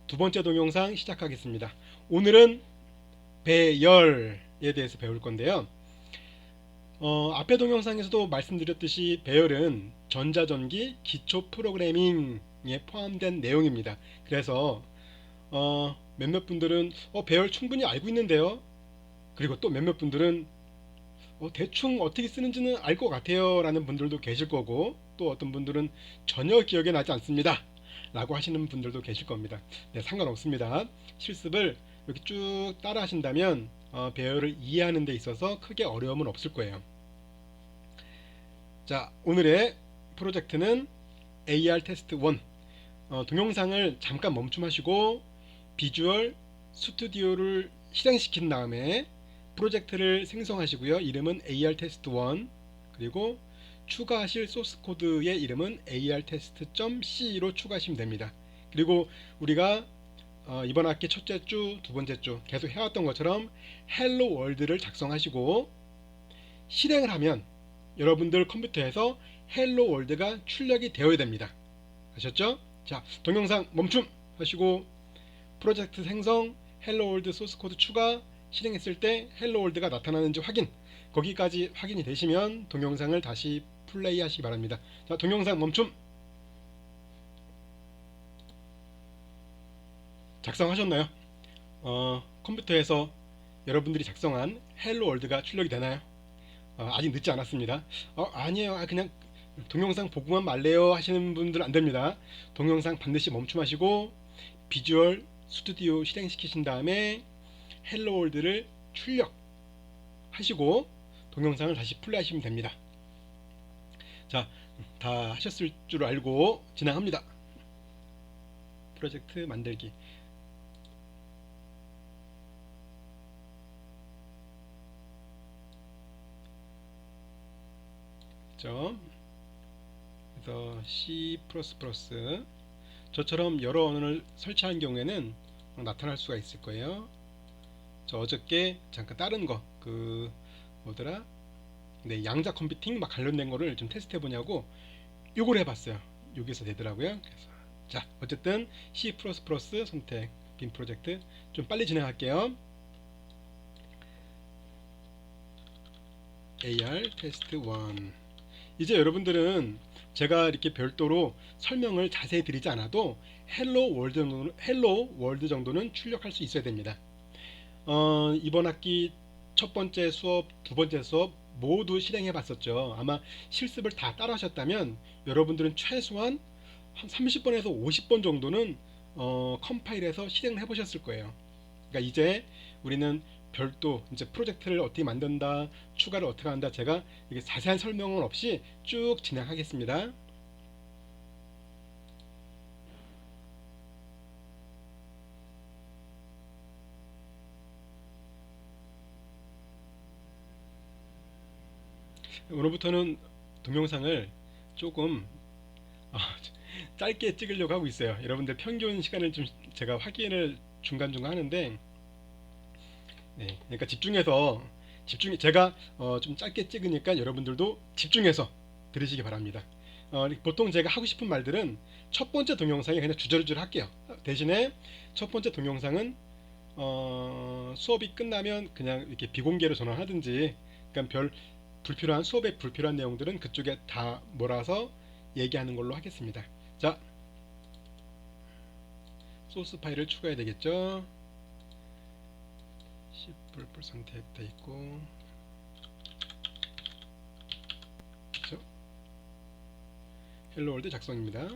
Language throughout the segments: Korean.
두 번째 동영상 시작하겠습니다. 오늘은 배열에 대해서 배울 건데요. 앞에 동영상에서도 말씀드렸듯이 배열은 전자전기 기초 프로그래밍에 포함된 내용입니다. 그래서 몇몇 분들은 배열 충분히 알고 있는데요. 그리고 또 몇몇 분들은 대충 어떻게 쓰는지는 알 것 같아요 라는 분들도 계실 거고, 또 어떤 분들은 전혀 기억에 나지 않습니다 라고 하시는 분들도 계실 겁니다. 네, 상관없습니다. 실습을 이렇게 쭉 따라 하신다면 배열을 이해하는 데 있어서 크게 어려움은 없을 거예요. 자, 오늘의 프로젝트는 AR 테스트 1. 동영상을 잠깐 멈춤하시고 비주얼 스튜디오를 실행시킨 다음에 프로젝트를 생성하시고요. 이름은 AR 테스트 1, 그리고 추가하실 소스 코드의 이름은 AR 테스트.c로 추가하시면 됩니다. 그리고 우리가 이번 학기 첫째 주, 두 번째 주 계속 해왔던 것처럼 헬로 월드를 작성하시고 실행을 하면 여러분들 컴퓨터에서 헬로 월드가 출력이 되어야 됩니다. 아셨죠? 자, 동영상 멈춤 하시고 프로젝트 생성, 헬로 월드 소스 코드 추가, 실행했을 때 헬로 월드가 나타나는지 확인, 거기까지 확인이 되시면 동영상을 다시 플레이 하시기 바랍니다. 자, 동영상 멈춤. 작성하셨나요? 컴퓨터에서 여러분들이 작성한 헬로 월드가 출력이 되나요? 아직 늦지 않았습니다. 아니에요, 그냥 동영상 보고만 말래요 하시는 분들 안됩니다. 동영상 반드시 멈춤하시고 비주얼 스튜디오 실행시키신 다음에 헬로 월드를 출력하시고 동영상을 다시 플레이하시면 됩니다. 자, 다 하셨을 줄 알고 진행합니다. 프로젝트 만들기. 그래서 C++ 저처럼 여러 언어를 설치한 경우에는 나타날 수가 있을 거예요. 저 어저께 잠깐 다른 거 뭐더라? 네, 양자 컴퓨팅 막 관련된 거를 좀 테스트해 보냐고 요걸 해봤어요. 여기서 되더라고요. 그래서 자, 어쨌든 C++ 선택 빔 프로젝트 좀 빨리 진행할게요. AR 테스트 1. 이제 여러분들은 제가 이렇게 별도로 설명을 자세히 드리지 않아도 헬로 월드 정도는 출력할 수 있어야 됩니다. 이번 학기 첫 번째 수업, 두 번째 수업 모두 실행해 봤었죠. 아마 실습을 다 따라 하셨다면 여러분들은 최소한 한 30번에서 50번 정도는 컴파일해서 실행을 해 보셨을 거예요. 그러니까 이제 우리는 별도 이제 프로젝트를 어떻게 만든다, 추가를 어떻게 한다, 제가 이게 자세한 설명은 없이 쭉 진행하겠습니다. 오늘부터는 동영상을 조금 짧게 찍으려고 하고 있어요. 여러분들 평균 시간을 좀 제가 확인을 중간중간 하는데, 네, 그러니까 제가 좀 짧게 찍으니까 여러분들도 집중해서 들으시기 바랍니다. 보통 제가 하고 싶은 말들은 첫 번째 동영상에 그냥 주저주저 할게요. 대신에 첫 번째 동영상은 수업이 끝나면 그냥 이렇게 비공개로 전환하든지, 그러니까 불필요한 수업에 불필요한 내용들은 그쪽에 다 몰아서 얘기하는 걸로 하겠습니다. 자, 소스 파일을 추가해야 되겠죠. C++ 선택돼 있고, 그렇죠? 헬로 월드 작성입니다.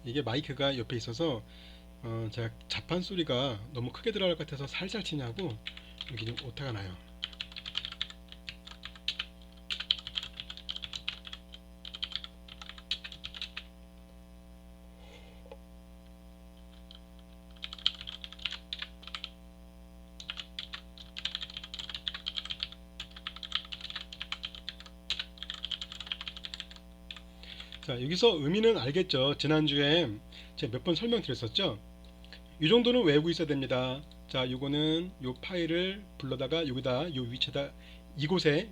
이게 마이크가 옆에 있어서 제가 자판 소리가 너무 크게 들어갈 것 같아서 살살 치냐고 여기 좀 오타가 나요. 자, 여기서 의미는 알겠죠. 지난주에 제가 몇 번 설명드렸었죠. 이 정도는 외우고 있어야 됩니다. 자, 요거는 요 파일을 불러다가 여기다 요 위치에다 이곳에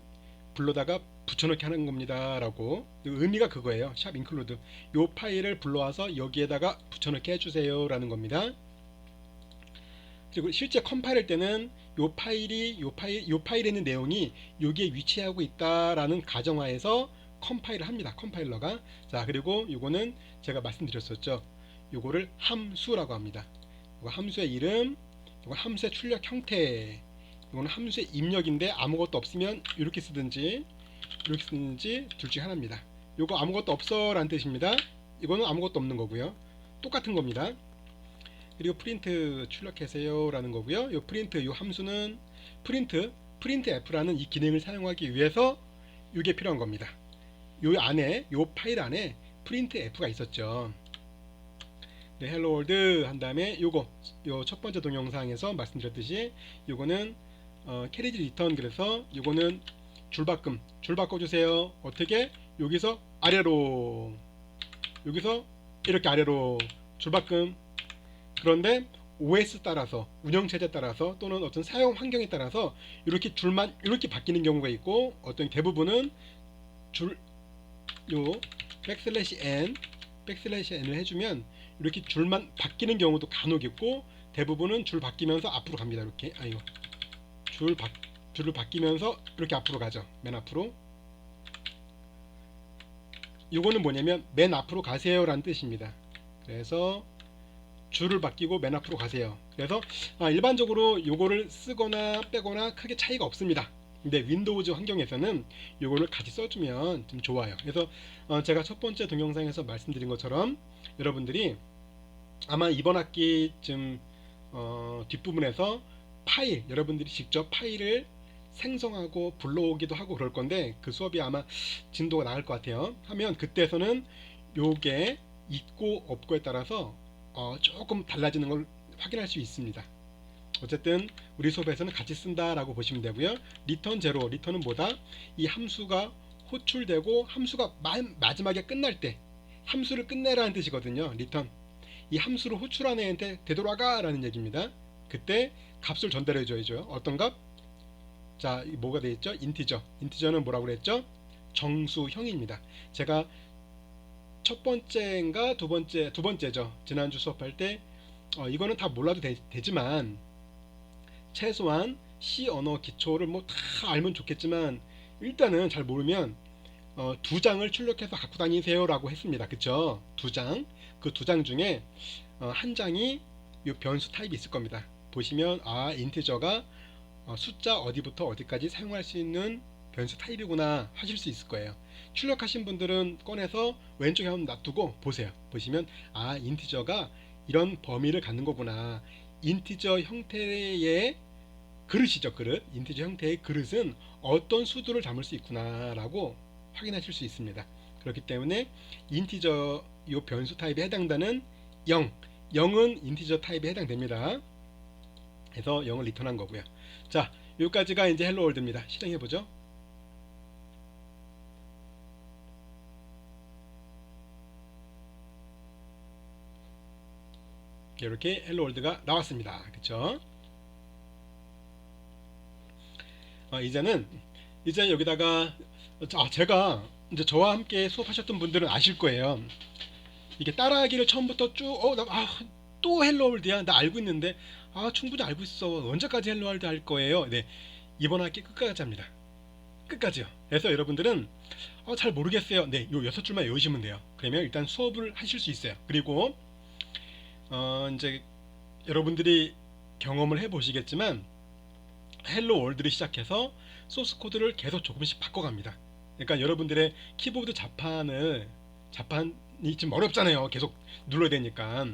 불러다가 붙여넣기 하는 겁니다 라고. 의미가 그거예요. 샵 인클루드 요 파일을 불러와서 여기에다가 붙여넣기 해주세요 라는 겁니다. 그리고 실제 컴파일할 때는 요 파일에 있는 내용이 여기에 위치하고 있다라는 가정하에서 컴파일을 합니다. 컴파일러가. 자, 그리고 요거는 제가 말씀드렸었죠. 요거를 함수라고 합니다. 요거 함수의 이름, 요거 함수의 출력 형태, 요거는 함수의 입력인데 아무것도 없으면 이렇게 쓰든지 이렇게 쓰든지 둘 중에 하나입니다. 요거 아무것도 없어 라는 뜻입니다. 이거는 아무것도 없는 거고요. 똑같은 겁니다. 그리고 프린트 출력하세요 라는 거고요. 요 프린트 요 함수는 프린트 F라는 이 기능을 사용하기 위해서 이게 필요한 겁니다. 요 안에 요 파일 안에 프린트 F가 있었죠. 네, 헬로 월드 한 다음에 요거 요 첫 번째 동영상에서 말씀드렸듯이 요거는 캐리지 리턴. 그래서 요거는 줄 바꿔주세요. 어떻게? 여기서 아래로, 여기서 이렇게 아래로 줄 바꿈. 그런데 OS 따라서, 운영체제 따라서 또는 어떤 사용 환경에 따라서 이렇게 줄만 이렇게 바뀌는 경우가 있고, 어떤 대부분은 요 백슬래시 n을 해주면 이렇게 줄만 바뀌는 경우도 간혹 있고, 대부분은 줄 바뀌면서 앞으로 갑니다. 이렇게 줄을 바뀌면서 이렇게 앞으로 가죠. 맨 앞으로. 요거는 뭐냐면 맨 앞으로 가세요 라는 뜻입니다. 그래서 줄을 바뀌고 맨 앞으로 가세요. 그래서 일반적으로 요거를 쓰거나 빼거나 크게 차이가 없습니다. 근데 윈도우즈 환경에서는 요거를 같이 써주면 좀 좋아요. 그래서 제가 첫 번째 동영상에서 말씀드린 것처럼 여러분들이 아마 이번 학기쯤 뒷부분에서 여러분들이 직접 파일을 생성하고 불러오기도 하고 그럴 건데, 그 수업이 아마 진도가 나을 것 같아요. 하면 그때에서는 요게 있고 없고에 따라서 조금 달라지는 걸 확인할 수 있습니다. 어쨌든 우리 수업에서는 같이 쓴다라고 보시면 되고요. 리턴 제로, 리턴은 뭐다? 이 함수가 호출되고 함수가 마지막에 끝날 때, 함수를 끝내라는 뜻이거든요. 리턴. 이 함수를 호출한 애한테 되돌아가 라는 얘기입니다. 그때 값을 전달해 줘야죠. 어떤 값? 자, 뭐가 되어있죠? 인티저는 뭐라고 그랬죠? 정수형입니다. 제가 첫 번째인가 두 번째죠. 지난주 수업할 때 이거는 다 몰라도 되지만 최소한 C 언어 기초를 뭐 다 알면 좋겠지만, 일단은 잘 모르면 두 장을 출력해서 갖고 다니세요 라고 했습니다. 그쵸? 두 장. 그 두 장 중에 한 장이 이 변수 타입이 있을 겁니다. 보시면 인티저가 숫자 어디부터 어디까지 사용할 수 있는 변수 타입이구나 하실 수 있을 거예요. 출력하신 분들은 꺼내서 왼쪽에 한번 놔두고 보세요. 보시면 인티저가 이런 범위를 갖는 거구나. 인티저 형태의 그릇이죠. 인티저 형태의 그릇은 어떤 수두를 담을 수 있구나 라고 확인하실 수 있습니다. 그렇기 때문에 인티저 이 변수 타입에 해당되는 0은 인티저 타입에 해당됩니다. 그래서 0을 리턴한 거고요. 자, 여기까지가 이제 헬로 월드입니다. 실행해 보죠. 이렇게 헬로 월드가 나왔습니다. 그쵸? 이제 여기다가 제가 이제 저와 함께 수업하셨던 분들은 아실 거예요. 이게 따라하기를 처음부터 쭉 또 헬로 월드야 나 알고 있는데 충분히 알고 있어 언제까지 헬로 월드 할 거예요. 네, 이번 학기 끝까지 합니다. 끝까지요. 그래서 여러분들은 잘 모르겠어요. 네, 요 6줄만 외우시면 돼요. 그러면 일단 수업을 하실 수 있어요. 그리고 이제 여러분들이 경험을 해 보시겠지만 헬로 월드를 시작해서 소스 코드를 계속 조금씩 바꿔갑니다. 그러니까 여러분들의 키보드 자판이 좀 어렵잖아요. 계속 눌러야 되니까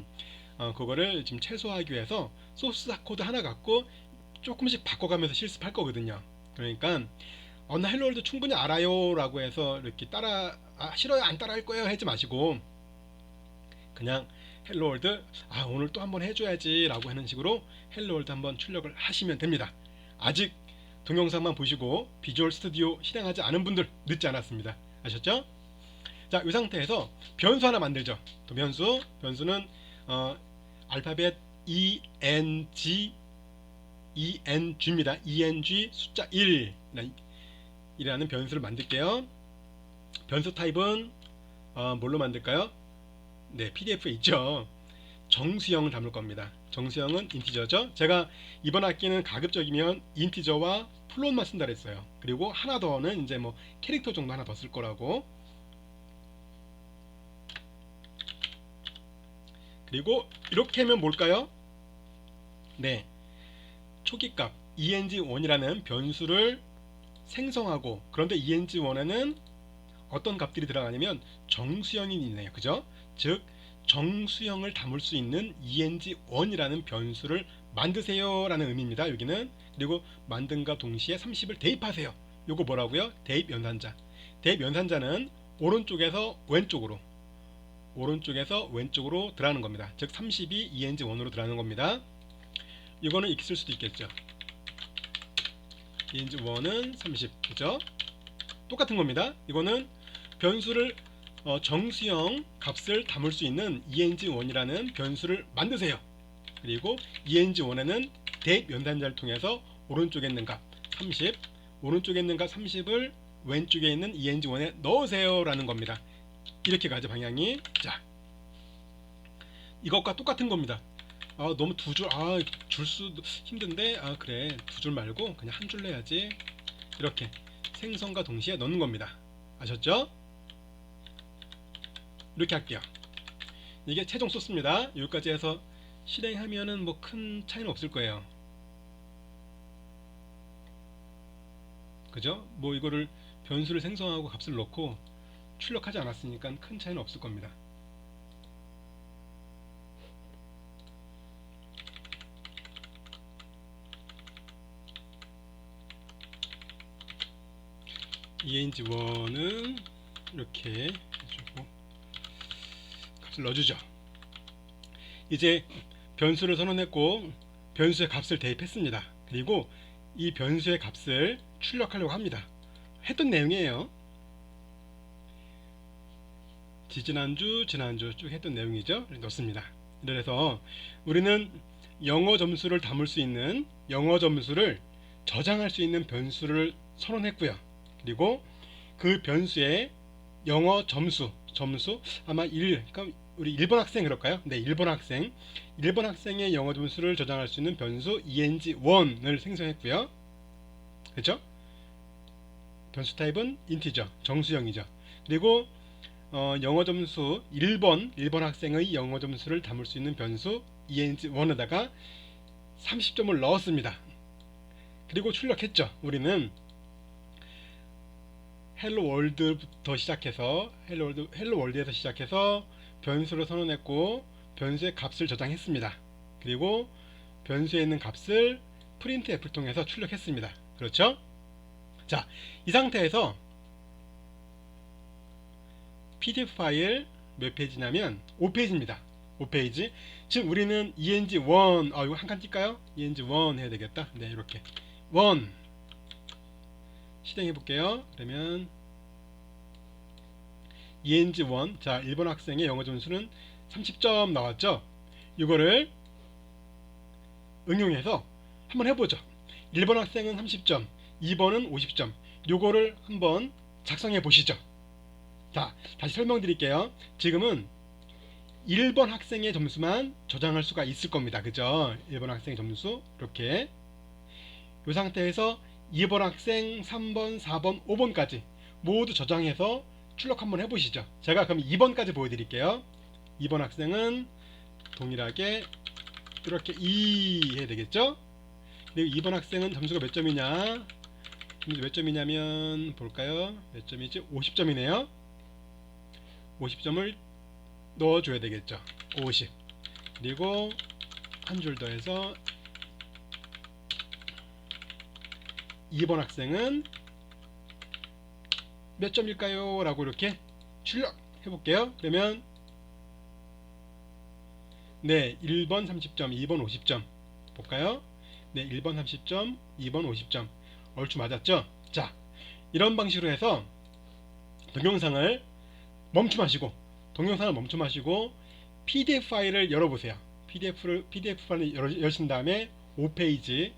그거를 지금 최소화하기 위해서 소스 코드 하나 갖고 조금씩 바꿔가면서 실습할 거거든요. 그러니까 나 헬로 월드 충분히 알아요 라고 해서 이렇게 싫어요 안 따라 할 거예요 하지 마시고, 그냥 헬로 월드 오늘 또 한번 해줘야지 라고 하는 식으로 헬로 월드 한번 출력을 하시면 됩니다. 아직 동영상만 보시고 비주얼 스튜디오 실행하지 않은 분들 늦지 않았습니다. 아셨죠? 자, 이 상태에서 변수 하나 만들죠. 또 변수는 알파벳 ENG eng입니다. eng 숫자 1 이라는 변수를 만들게요. 변수 타입은 뭘로 만들까요? 네, PDF에 있죠. 정수형을 담을 겁니다. 정수형은 인티저죠. 제가 이번 학기는 가급적이면 인티저와 플롯만 쓴다 그랬어요. 그리고 하나 더는 이제 뭐 캐릭터 정도 하나 더 쓸 거라고. 그리고 이렇게 하면 뭘까요? 네, 초기값 eng1이라는 변수를 생성하고, 그런데 eng1에는 어떤 값들이 들어가냐면 정수형이 있네요. 그죠? 즉 정수형을 담을 수 있는 eng1이라는 변수를 만드세요 라는 의미입니다. 여기는. 그리고 만든과 동시에 30을 대입하세요. 요거 뭐라고요? 대입 연산자. 대입 연산자는 오른쪽에서 왼쪽으로 들어가는 겁니다. 즉 30이 eng1으로 들어가는 겁니다. 이거는 이렇게 쓸 수도 있겠죠. eng1은 30, 그죠? 똑같은 겁니다. 이거는 변수를 정수형 값을 담을 수 있는 eng1이라는 변수를 만드세요. 그리고 eng1에는 대입 연산자를 통해서 오른쪽에 있는 값 30, 오른쪽에 있는 값 30을 왼쪽에 있는 eng1에 넣으세요 라는 겁니다. 이렇게 가죠, 방향이. 자, 이것과 똑같은 겁니다. 너무 두 줄, 줄 수도 힘든데, 그래, 두 줄 말고 그냥 한 줄 내야지. 이렇게 생성과 동시에 넣는 겁니다. 아셨죠? 이렇게 할게요. 이게 최종 소스입니다. 여기까지 해서 실행하면은 뭐 큰 차이는 없을 거예요. 그죠? 뭐 이거를 변수를 생성하고 값을 넣고 출력하지 않았으니까 큰 차이는 없을 겁니다. eng1은 이렇게 해주고 값을 넣어주죠. 이제 변수를 선언했고 변수의 값을 대입했습니다. 그리고 이 변수의 값을 출력하려고 합니다. 했던 내용이에요. 지난주 쭉 했던 내용이죠. 넣습니다. 그래서 우리는 영어 점수를 담을 수 있는, 영어 점수를 저장할 수 있는 변수를 선언했고요. 그리고 그 변수의 영어 점수 아마 그러니까 우리 1번 학생 그럴까요? 네, 1번 학생의 영어 점수를 저장할 수 있는 변수 eng1을 생성했고요. 그렇죠? 변수 타입은 인티저, 정수형이죠. 그리고 영어 점수 1번 학생의 영어 점수를 담을 수 있는 변수 eng1에다가 30점을 넣었습니다. 그리고 출력했죠. 우리는 헬로 월드부터 시작해서 헬로 월드에서 시작해서 변수를 선언했고 변수의 값을 저장했습니다. 그리고 변수에 있는 값을 printf를 통해서 출력했습니다. 그렇죠? 자, 이 상태에서 PDF 파일 몇 페이지냐면 5페이지입니다. 5페이지. 지금 우리는 eng1, 이거 한 칸 뛸까요? eng1 해야 되겠다. 네, 이렇게 1 실행해 볼게요. 그러면 eng1, 자, 1번 학생의 영어 점수는 30점 나왔죠? 이거를 응용해서 한번 해보죠. 1번 학생은 30점, 2번은 50점. 요거를 한번 작성해 보시죠. 자, 다시 설명드릴게요. 지금은 1번 학생의 점수만 저장할 수가 있을 겁니다. 그죠? 1번 학생의 점수 이렇게. 이 상태에서 2번 학생, 3번, 4번, 5번까지 모두 저장해서 출력 한번 해보시죠. 제가 그럼 2번까지 보여드릴게요. 2번 학생은 동일하게 이렇게 2 해야 되겠죠? 그리고 2번 학생은 점수가 몇 점이냐? 몇 점이냐면 볼까요? 몇 점이지? 50점이네요. 50점을 넣어줘야 되겠죠. 50. 그리고 한 줄 더 해서 2번 학생은 몇 점일까요? 라고 이렇게 출력해 볼게요. 그러면 네, 1번 30점, 2번 50점 볼까요? 네, 1번 30점, 2번 50점. 얼추 맞았죠? 자, 이런 방식으로 해서 동영상을 멈춤하시고 PDF 파일을 열어보세요. PDF 파일을 여신 다음에 5페이지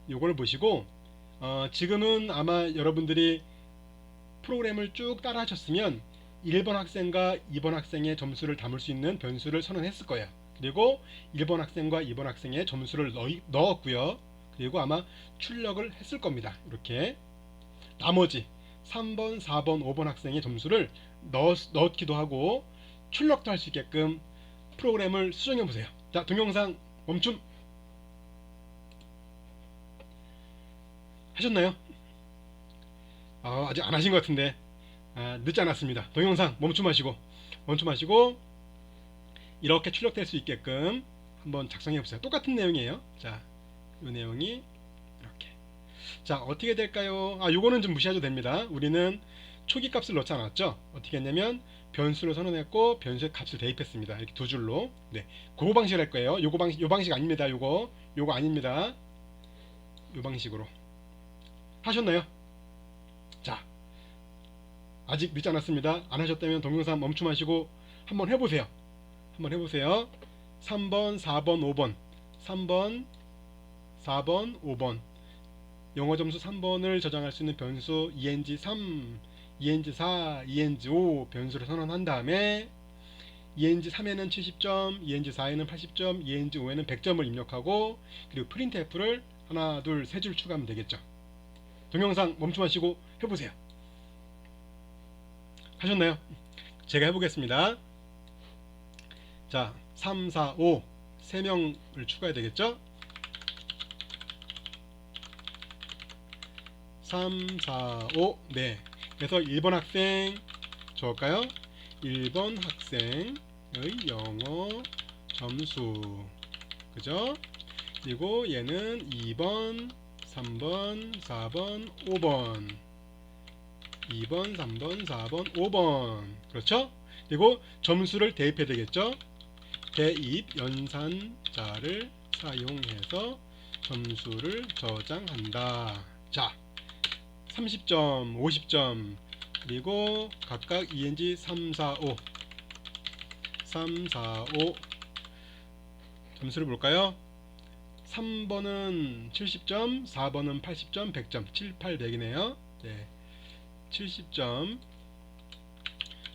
요걸 보시고 지금은 아마 여러분들이 프로그램을 쭉 따라 하셨으면 1번 학생과 2번 학생의 점수를 담을 수 있는 변수를 선언했을 거예요. 그리고 1번 학생과 2번 학생의 점수를 넣었고요. 그리고 아마 출력을 했을 겁니다. 이렇게 나머지 3번, 4번, 5번 학생의 점수를 넣기도 하고 출력도 할 수 있게끔 프로그램을 수정해 보세요. 자, 동영상 멈춤. 하셨나요? 아직 안 하신 것 같은데 늦지 않았습니다. 동영상 멈춤하시고 이렇게 출력될 수 있게끔 한번 작성해 보세요. 똑같은 내용이에요. 자, 이 내용이 이렇게. 자, 어떻게 될까요? 요거는 좀 무시해도 됩니다. 우리는 초기 값을 넣지 않았죠. 어떻게 했냐면 변수를 선언했고 변수의 값을 대입했습니다. 이렇게 두 줄로. 네, 그 방식을 할 거예요. 요 방식 아닙니다. 요거 아닙니다. 요 방식으로 하셨나요? 자, 아직 늦지 않았습니다. 안 하셨다면 동영상 멈춤하시고 한번 해보세요. 3번, 4번, 5번 3번, 4번, 5번 영어 점수 3번을 저장할 수 있는 변수 ENG3, ENG4, ENG5 변수를 선언한 다음에 ENG3에는 70점, ENG4에는 80점, ENG5에는 100점을 입력하고 그리고 printf를 하나, 둘, 세 줄 추가하면 되겠죠. 동영상 멈춤하시고 해보세요. 하셨나요? 제가 해보겠습니다. 자, 3, 4, 5 3명을 추가해야 되겠죠? 3, 4, 5 네. 그래서 1번 학생 적을까요? 1번 학생의 영어 점수 그죠? 그리고 얘는 2번, 3번, 4번, 5번 2번, 3번, 4번, 5번 그렇죠? 그리고 점수를 대입해야 되겠죠? 대입 연산자를 사용해서 점수를 저장한다. 자, 30점, 50점 그리고 각각 ENG 3, 4, 5 3, 4, 5 점수를 볼까요? 3번은 70점, 4번은 80점, 100점 7, 8, 100이네요. 네. 70점,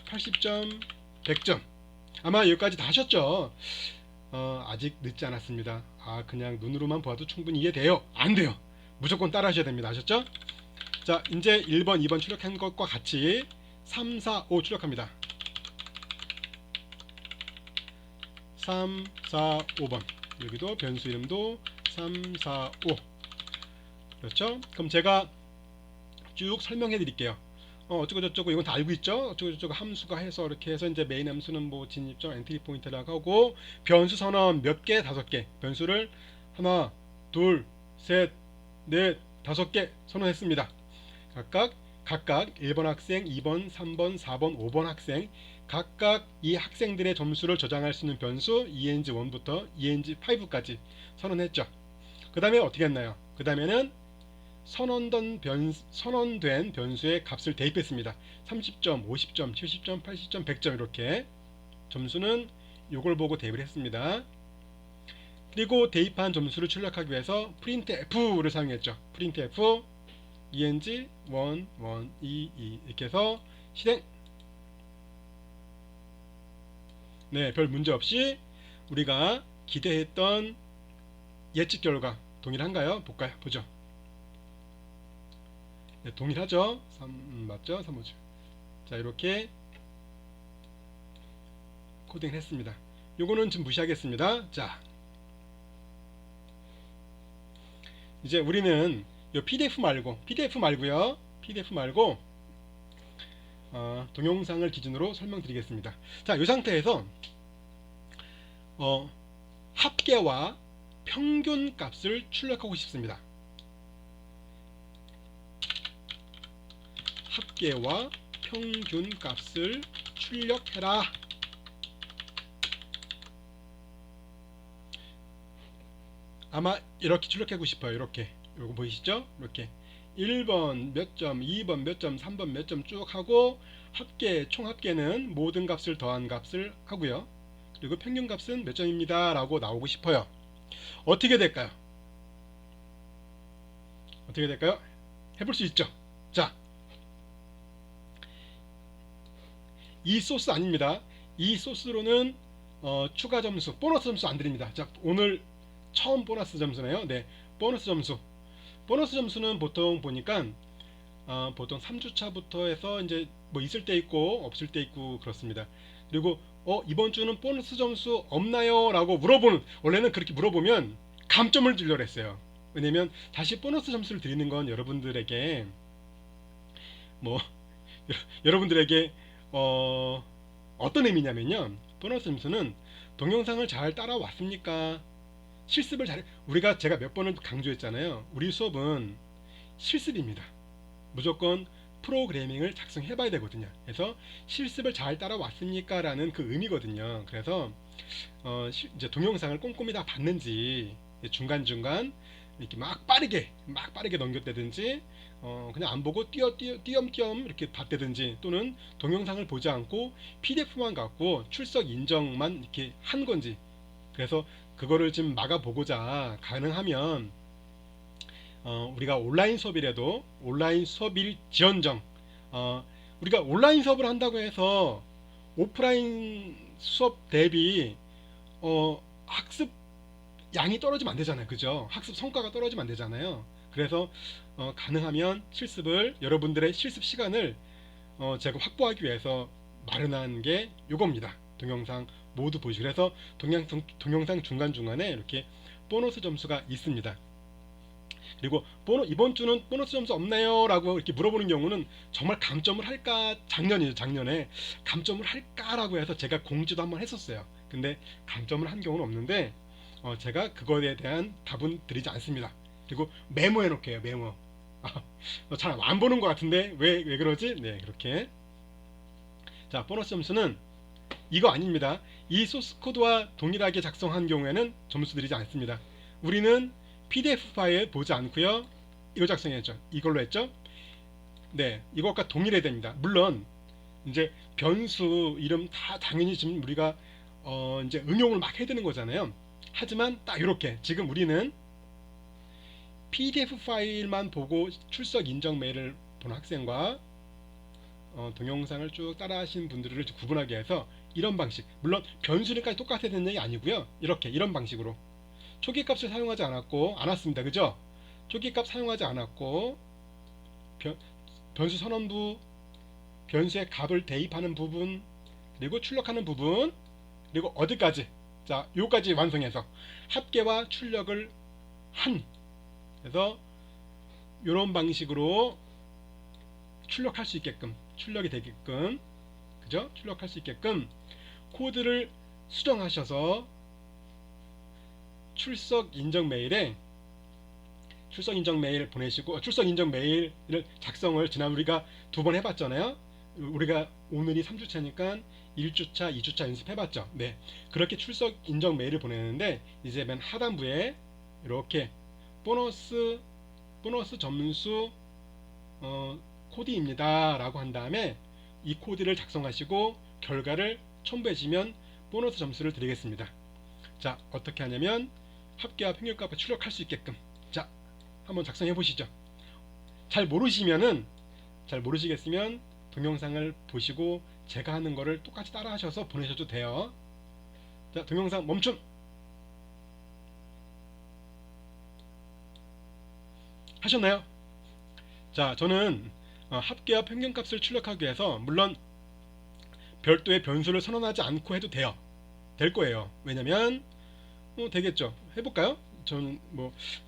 80점, 100점 아마 여기까지 다 하셨죠? 아직 늦지 않았습니다. 그냥 눈으로만 봐도 충분히 이해돼요? 안 돼요. 무조건 따라 하셔야 됩니다. 아셨죠? 자, 이제 1번, 2번 출력한 것과 같이 3, 4, 5 출력합니다. 3, 4, 5번 여기도 변수 이름도 3, 4, 5 그렇죠? 그럼 제가 쭉 설명해 드릴게요. 어쩌고 저쩌고 이건 다 알고 있죠? 어쩌고 저쩌고 함수가 해서 이렇게 해서 이제 메인 함수는 뭐 진입점 엔트리 포인트라고 하고 변수 선언 몇 개? 5개 변수를 하나 둘 셋 넷 5개 선언했습니다. 각각 1번 학생 2번 3번 4번 5번 학생 각각 이 학생들의 점수를 저장할 수 있는 변수 ENG1부터 ENG5까지 선언했죠. 그 다음에 어떻게 했나요? 그 다음에는 선언된 변수의 값을 대입했습니다. 30점, 50점, 70점, 80점, 100점 이렇게 점수는 이걸 보고 대입을 했습니다. 그리고 대입한 점수를 출력하기 위해서 printf를 사용했죠. printf ENG 1, 1, 2, 2 이렇게 해서 실행. 네, 별 문제 없이 우리가 기대했던 예측 결과 동일한가요? 보죠. 네, 동일하죠? 3, 맞죠? 3, 5죠. 자, 이렇게 코딩을 했습니다. 요거는 좀 무시하겠습니다. 자, 이제 우리는 요 PDF 말고요. PDF 말고 동영상을 기준으로 설명드리겠습니다. 자, 이 상태에서 합계와 평균 값을 출력하고 싶습니다. 합계와 평균 값을 출력해라. 아마 이렇게 출력하고 싶어요. 이렇게 요거 보이시죠? 이렇게 1번 몇 점, 2번 몇 점, 3번 몇 점 쭉 하고 총 합계는 모든 값을 더한 값을 하고요. 그리고 평균 값은 몇 점입니다 라고 나오고 싶어요. 어떻게 될까요? 어떻게 될까요? 해볼 수 있죠. 자, 이 소스 아닙니다. 이 소스로는 추가 점수, 보너스 점수 안 드립니다. 자, 오늘 처음 보너스 점수네요. 네, 보너스 점수. 보너스 점수는 보통 보니까 보통 3주차부터 해서 이제 뭐 있을 때 있고 없을 때 있고 그렇습니다. 그리고 이번 주는 보너스 점수 없나요? 라고 물어보는, 원래는 그렇게 물어보면 감점을 주려고 했어요. 왜냐면 다시 보너스 점수를 드리는 건 여러분들에게 뭐 여러분들에게 어떤 의미냐면요, 보너스 점수는 동영상을 잘 따라왔습니까? 실습을 잘, 우리가 제가 몇 번을 강조했잖아요. 우리 수업은 실습입니다. 무조건 프로그래밍을 작성해 봐야 되거든요. 그래서 실습을 잘 따라왔습니까? 라는 그 의미거든요. 그래서 이제 동영상을 꼼꼼히 다 봤는지 중간중간 이렇게 막 빠르게 넘겼다든지 그냥 안 보고 띄엄띄엄 이렇게 봤다든지, 또는 동영상을 보지 않고 PDF만 갖고 출석 인정만 이렇게 한 건지, 그래서 그거를 좀 막아보고자, 가능하면 우리가 온라인 수업이라도 온라인 수업일 지연정, 우리가 온라인 수업을 한다고 해서 오프라인 수업 대비 학습 양이 떨어지면 안 되잖아요. 그죠? 학습 성과가 떨어지면 안 되잖아요. 그래서 가능하면 실습을, 여러분들의 실습 시간을 제가 확보하기 위해서 마련한 게 요겁니다. 동영상 모두 보시고, 그래서 동영상 중간중간에 이렇게 보너스 점수가 있습니다. 그리고 이번 주는 보너스 점수 없나요? 라고 이렇게 물어보는 경우는 정말 감점을 할까, 작년에 감점을 할까라고 해서 제가 공지도 한번 했었어요. 근데 감점을 한 경우는 없는데 제가 그거에 대한 답은 드리지 않습니다. 그리고 메모해 놓게요. 메모. 잘 안 보는 것 같은데 왜 그러지? 네, 그렇게. 자, 보너스 점수는 이거 아닙니다. 이 소스 코드와 동일하게 작성한 경우에는 점수 드리지 않습니다. 우리는 PDF 파일 보지 않고요, 이거 작성했죠. 이걸로 했죠. 네, 이것과 동일해야 됩니다. 물론 이제 변수 이름 다 당연히 지금 우리가 이제 응용을 막 해야 되는 거잖아요. 하지만 딱 이렇게 지금 우리는 PDF 파일만 보고 출석 인정 메일을 보는 학생과 동영상을 쭉 따라 하신 분들을 구분하게 해서 이런 방식, 물론 변수니까 똑같아야 되는 얘기 아니고요, 이런 방식으로 초기값을 사용하지 않았습니다. 그죠? 초기값 사용하지 않았고 변수 선언부, 변수의 값을 대입하는 부분, 그리고 출력하는 부분, 그리고 어디까지, 자, 요까지 완성해서 합계와 출력을 한, 그래서 이런 방식으로 출력할 수 있게끔, 출력이 되게끔, 그죠? 출력할 수 있게끔 코드를 수정하셔서 출석 인정 메일 보내시고, 출석 인정 메일을 작성을 지난 우리가 2번 해봤잖아요. 우리가 오늘이 3주차니까 1주차, 2주차 연습해봤죠. 네, 그렇게 출석 인정 메일을 보내는데, 이제 맨 하단부에 이렇게 보너스 점수 코드입니다 라고 한 다음에 이 코드를 작성하시고 결과를 첨부해 주시면 보너스 점수를 드리겠습니다. 자, 어떻게 하냐면 합계와 평균값을 출력할 수 있게끔, 자, 한번 작성해 보시죠. 잘 모르시겠으면 동영상을 보시고 제가 하는 거를 똑같이 따라 하셔서 보내셔도 돼요. 자, 동영상 멈춤. 하셨나요? 자, 저는 합계와 평균값을 출력하기 위해서 물론 별도의 변수를 선언하지 않고 해도 될 거예요. 왜냐면 되겠죠. 해볼까요? 저는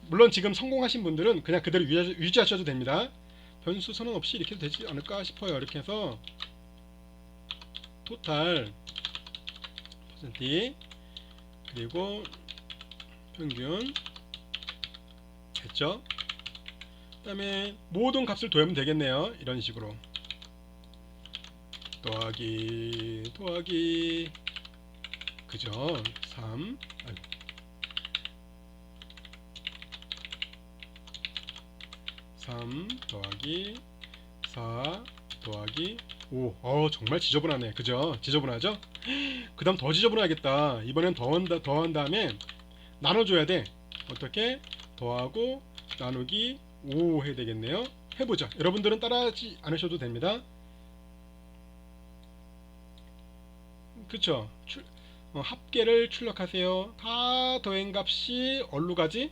물론 지금 성공하신 분들은 그냥 그대로 유지하셔도 됩니다. 변수 선언 없이 이렇게 해도 되지 않을까 싶어요. 이렇게 해서 토탈 퍼센티 그리고 평균 됐죠? 그 다음에 모든 값을 더하면 되겠네요. 이런 식으로 더하기 그죠? 3 더하기 4 더하기 5. 정말 지저분하네. 그죠? 지저분하죠? 그 다음 더 지저분하겠다. 이번엔 더한 다음에 나눠줘야 돼. 어떻게? 더하고 나누기 5 해야 되겠네요. 해보죠. 여러분들은 따라하지 않으셔도 됩니다. 그쵸? 합계를 출력하세요. 다 더행값이 어디로 가지?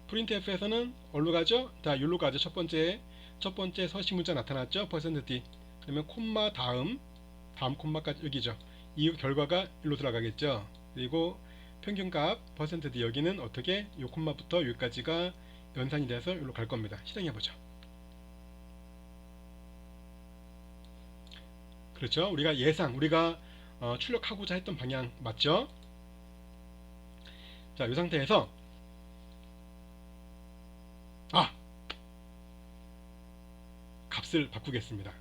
printf에서는 어디로 가죠? 다 여기로 가죠. 첫 번째 서식 문자 나타났죠? %d. 그러면 콤마 다음 콤마까지 여기죠. 이 결과가 일로 들어가겠죠. 그리고 평균값 %d 여기는 어떻게 요 콤마부터 여기까지가 연산이 돼서 여기로 갈 겁니다. 실행해 보죠. 그렇죠. 우리가 출력하고자 했던 방향 맞죠? 자, 이 상태에서 값을 바꾸겠습니다.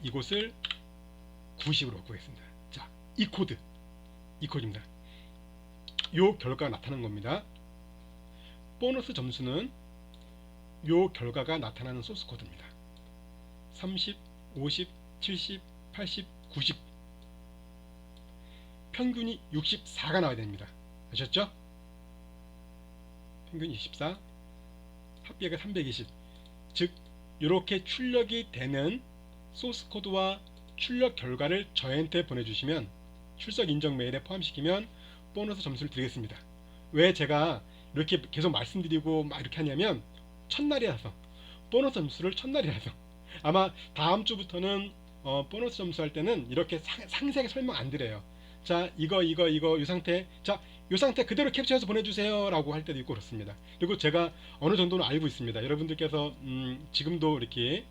이곳을 90으로 바꾸겠습니다. 자, 이 코드입니다. 요 결과가 나타난 겁니다. 보너스 점수는 요 결과가 나타나는 소스 코드입니다. 30, 50, 70, 80, 90 평균이 64가 나와야 됩니다. 아셨죠? 평균 24, 합계가 320. 즉 이렇게 출력이 되는 소스 코드와 출력 결과를 저한테 보내주시면 출석 인정 메일에 포함시키면 보너스 점수를 드리겠습니다. 왜 제가 이렇게 계속 말씀드리고 막 이렇게 하냐면 첫날이라서, 보너스 점수를 첫날이라서. 아마 다음 주부터는 보너스 점수 할 때는 이렇게 상세하게 설명 안 드려요. 자, 이거 이 상태, 자, 이 상태 그대로 캡처해서 보내주세요 라고 할 때도 있고 그렇습니다. 그리고 제가 어느 정도는 알고 있습니다. 여러분들께서 지금도 이렇게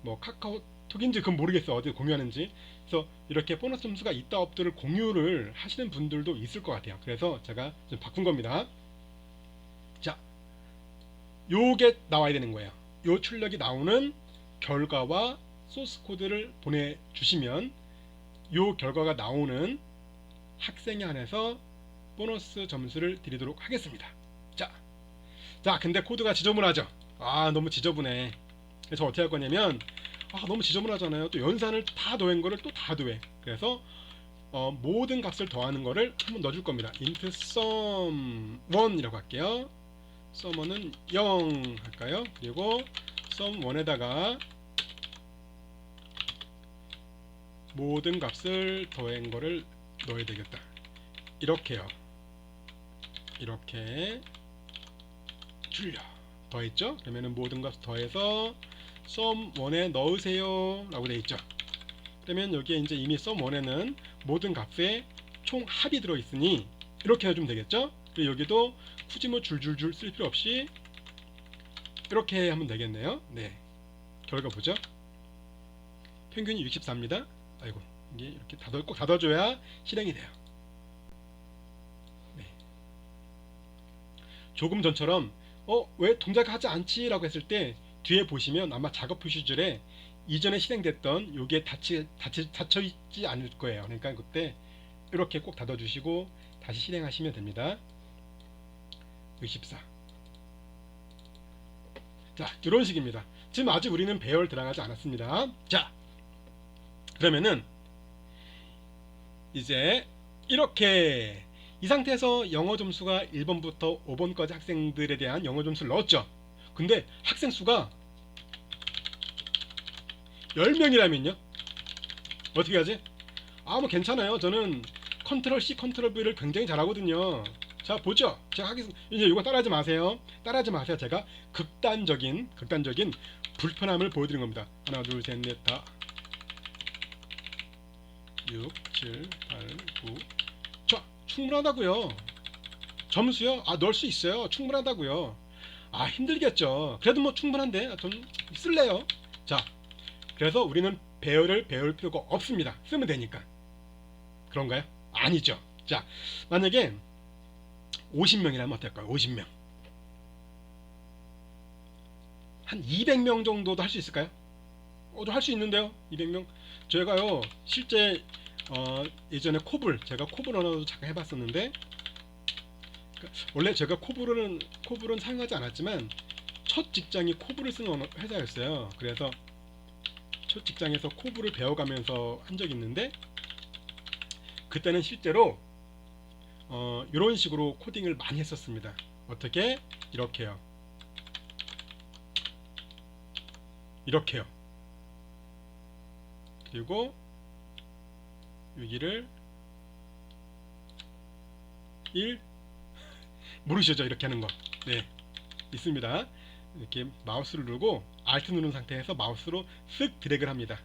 뭐 카카오톡인지 그건 모르겠어, 어디 공유하는지. 그래서 이렇게 보너스 점수가 있다 없다를 공유를 하시는 분들도 있을 것 같아요. 그래서 제가 좀 바꾼 겁니다. 자, 요게 나와야 되는 거예요. 요 출력이 나오는 결과와 소스 코드를 보내주시면 요 결과가 나오는 학생에 한해서 보너스 점수를 드리도록 하겠습니다. 자, 근데 코드가 지저분하죠? 너무 지저분해. 그래서 어떻게 할 거냐면, 너무 지저분하잖아요. 또 연산을 다 더한 거를 또 다 더해. 그래서 모든 값을 더하는 거를 한번 넣어줄 겁니다. int sum1이라고 할게요. sum1은 0 할까요? 그리고 sum1에다가 모든 값을 더한 거를 넣어야 되겠다. 이렇게요. 이렇게 더했죠? 그러면은 모든 값 더해서 sum1에 넣으세요 라고 되어 있죠. 그러면 여기에 이제 이미 sum1에는 모든 값의 총 합이 들어있으니 이렇게 해주면 되겠죠. 그리고 여기도 굳이 뭐 줄줄줄 쓸 필요 없이 이렇게 하면 되겠네요. 네, 결과 보죠. 평균이 64입니다. 아이고, 이게 이렇게 꼭 닫아줘야 실행이 돼요. 네. 조금 전처럼 왜 동작하지 않지? 라고 했을 때 뒤에 보시면 아마 작업 표시줄에 이전에 실행됐던 요게 닫혀 있지 않을 거예요. 그러니까 그때 이렇게 꼭 닫아 주시고 다시 실행하시면 됩니다. 64. 자, 이런 식입니다. 지금 아직 우리는 배열 들어가지 않았습니다. 자, 그러면은 이제 이렇게 이 상태에서 영어 점수가 1번부터 5번까지 학생들에 대한 영어 점수를 넣었죠. 근데 학생 수가 10명이라면요? 어떻게 하지? 뭐 괜찮아요. 저는 컨트롤 C, 컨트롤 V를 굉장히 잘하거든요. 자, 보죠. 제가 하겠습니다. 이제 이거 따라하지 마세요. 제가 극단적인 불편함을 보여드린 겁니다. 하나, 둘, 셋, 넷, 다. 6, 7, 8, 9. 자, 충분하다고요. 점수요? 넣을 수 있어요. 충분하다고요. 힘들겠죠. 그래도 뭐 충분한데 좀 쓸래요. 자, 그래서 우리는 배열을 배울 필요가 없습니다. 쓰면 되니까. 그런가요? 아니죠. 자, 만약에 50명이라면 어떨까요? 50명. 한 200명 정도도 할 수 있을까요? 좀 할 수 있는데요. 200명. 제가요, 실제 예전에 제가 코블 언어도 잠깐 해봤었는데, 원래 제가 코블은 사용하지 않았지만 첫 직장이 코블을 쓰는 회사였어요. 그래서 첫 직장에서 코블을 배워가면서 한 적이 있는데, 그때는 실제로 이런 식으로 코딩을 많이 했었습니다. 어떻게? 이렇게요. 이렇게요. 그리고 여기를 1 모르시죠? 이렇게 하는 거. 네, 있습니다. 이렇게 마우스를 누르고 Alt 누른 상태에서 마우스로 쓱 드래그를 합니다.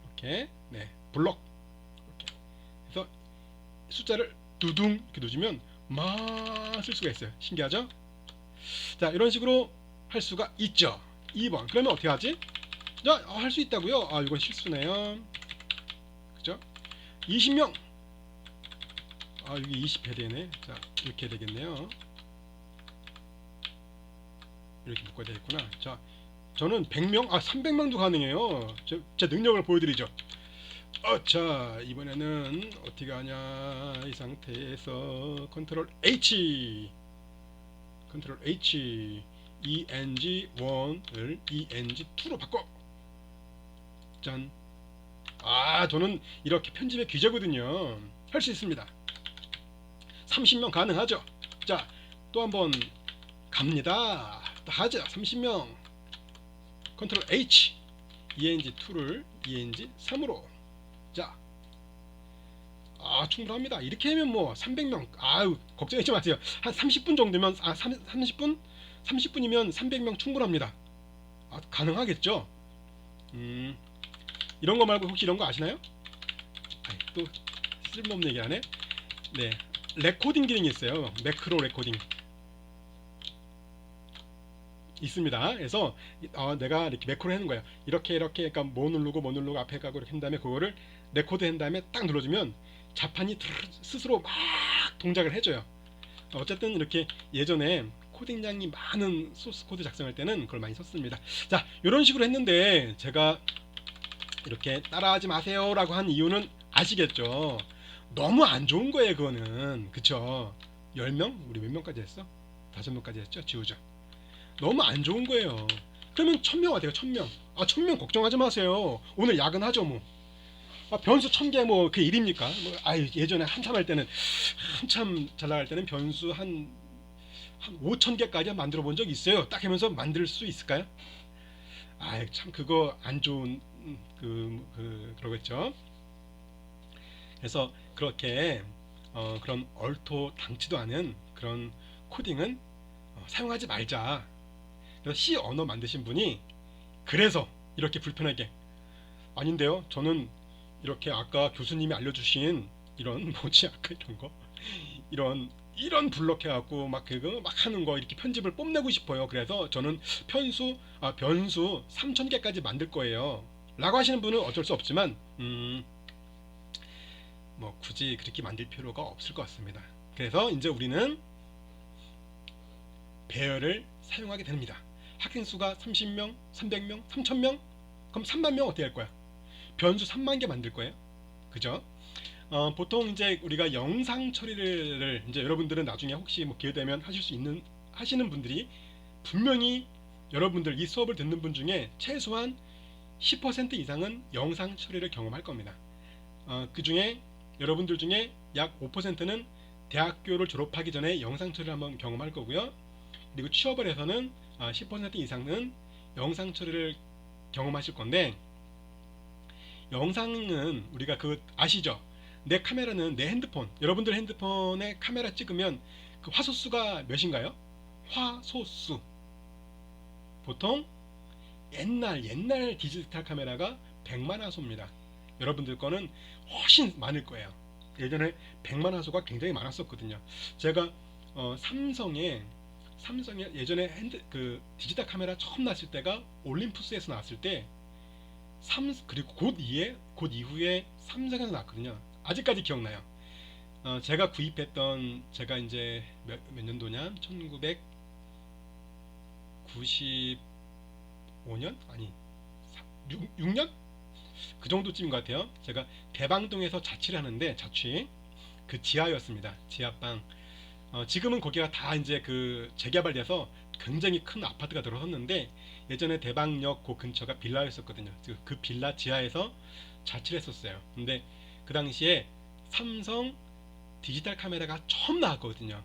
이렇게, 네, 블럭. 이렇게 해서 숫자를 두둥 이렇게 누르면 막 쓸 수가 있어요. 신기하죠? 자, 이런 식으로 할 수가 있죠. 2번. 그러면 어떻게 하지? 자, 할 수 있다고요? 아, 이건 실수네요. 그죠? 20명. 아, 여기 20 해야 되네. 자, 이렇게 해야 되겠네요. 이렇게 묶어야 되겠구나. 자, 저는 100명, 300명도 가능해요. 제 능력을 보여드리죠. 자, 이번에는 어떻게 하냐. 이 상태에서 컨트롤 H ENG1을 ENG2로 바꿔. 짠. 저는 이렇게 편집의 귀재거든요. 할 수 있습니다. 30명 가능하죠. 자, 또 한번 갑니다. 또 하죠. 30명 컨트롤 H ENG2를 ENG3으로. 자, 충분합니다. 이렇게 하면 뭐 300명, 걱정하지 마세요. 한 30분 정도면 30분이면 300명 충분합니다. 가능하겠죠. 이런 거 말고 혹시 이런 거 아시나요? 또 쓸모없는 얘기 하네. 네, 레코딩 기능이 있어요. 매크로 레코딩 있습니다. 그래서 내가 이렇게 매크로 하는 거예요. 이렇게 그러니까 뭐 누르고 앞에 가고 이렇게 한 다음에 그거를 레코드 한 다음에 딱 눌러주면 자판이 스스로 막 동작을 해줘요. 어쨌든 이렇게 예전에 코딩량이 많은 소스 코드 작성할 때는 그걸 많이 썼습니다. 자, 이런 식으로 했는데 제가 이렇게 따라하지 마세요 라고 한 이유는 아시겠죠? 너무 안 좋은 거예요. 그거는. 그쵸? 10명? 우리 몇 명까지 했어? 5명까지 했죠? 지우죠. 너무 안 좋은 거예요. 그러면 1000명 어때요? 1000명. 1000명 걱정하지 마세요. 오늘 야근하죠 뭐. 변수 1000개 뭐 그 일입니까? 예전에 한참 할 때는, 한참 잘 나갈 때는 변수 한 5000개까지 만들어 본 적 있어요. 딱 하면서 만들 수 있을까요? 참 그거 안 좋은 그러겠죠. 그래서 그렇게 그런 얼토당치도 않은 그런 코딩은 사용하지 말자. 그래서 C 언어 만드신 분이 그래서 이렇게 불편하게, 아닌데요, 저는 이렇게 아까 교수님이 알려주신 이런 뭐지 아까 이런 거 이런 블럭 해갖고 막 그거 막 하는 거 이렇게 편집을 뽐내고 싶어요. 그래서 저는 변수 3000개까지 만들 거예요 라고 하시는 분은 어쩔 수 없지만 뭐 굳이 그렇게 만들 필요가 없을 것 같습니다. 그래서 이제 우리는 배열을 사용하게 됩니다. 학생 수가 30명, 300명, 3000명, 그럼 3만 명 어떻게 할 거야? 변수 3만 개 만들 거예요. 그죠? 보통 이제 우리가 영상 처리를 이제 여러분들은 나중에 혹시 뭐 기회 되면 하시는 분들이 분명히 여러분들 이 수업을 듣는 분 중에 최소한 10% 이상은 영상 처리를 경험할 겁니다. 그 중에 여러분들 중에 약 5%는 대학교를 졸업하기 전에 영상 처리를 한번 경험할 거고요. 그리고 취업을 해서는 10% 이상은 영상 처리를 경험하실 건데, 영상은 우리가 아시죠? 내 카메라는 내 핸드폰, 여러분들 핸드폰에 카메라 찍으면 그 화소수가 몇인가요? 화소수. 보통 옛날 디지털 카메라가 100만 화소입니다. 여러분들 거는 훨씬 많을 거예요. 예전에 100만 화소가 굉장히 많았었거든요. 제가 삼성에 예전에 디지털 카메라 처음 나왔을 때가 올림푸스에서 나왔을 때, 그리고 곧 이후에 삼성에서 나왔거든요. 아직까지 기억나요. 제가 구입했던, 제가 이제 몇 년도냐? 1995년? 아니 6년? 그 정도쯤인 것 같아요. 제가 대방동에서 자취를 하는데, 그 지하였습니다. 지하방. 지금은 거기가 다 이제 재개발돼서 굉장히 큰 아파트가 들어섰는데, 예전에 대방역 그 근처가 빌라였었거든요. 그 빌라 지하에서 자취를 했었어요. 근데 그 당시에 삼성 디지털 카메라가 처음 나왔거든요.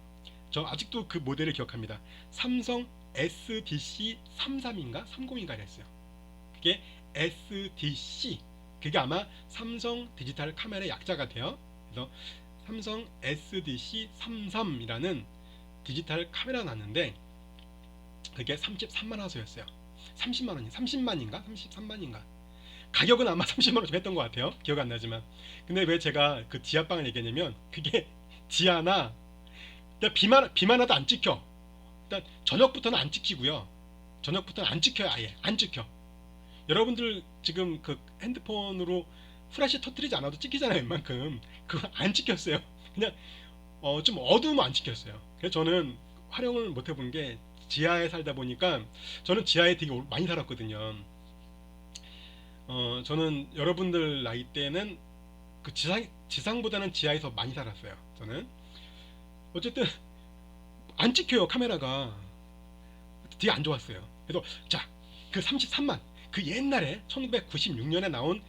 저 아직도 그 모델을 기억합니다. 삼성 SDC 33인가 30인가 했어요. 그게 SDC. 그게 아마 삼성 디지털 카메라 약자가 돼요. 그래서 삼성 SDC33이라는 디지털 카메라 나왔는데 그게 33만 화소였어요. 30만원이 30만인가 33만인가. 가격은 아마 30만원 좀 했던 것 같아요. 기억 안 나지만. 근데 왜 제가 그 지하방을 얘기했냐면 그게 지하나 비만 와도 안 찍혀. 일단 저녁부터는 안 찍히고요. 저녁부터는 안 찍혀요. 아예 안 찍혀. 여러분들 지금 그 핸드폰으로 프라시 터뜨리지 않아도 찍히잖아요. 웬만큼. 그거 안 찍혔어요. 그냥 좀 어두우면 안 찍혔어요. 그래서 저는 활용을 못 해본 게 지하에 살다 보니까 저는 지하에 되게 많이 살았거든요. 저는 여러분들 나이 때는 그 지상보다는 지하에서 많이 살았어요. 저는 어쨌든 안 찍혀요. 카메라가 되게 안 좋았어요. 그래서 자, 그 33만 그 옛날에 1996년에 나온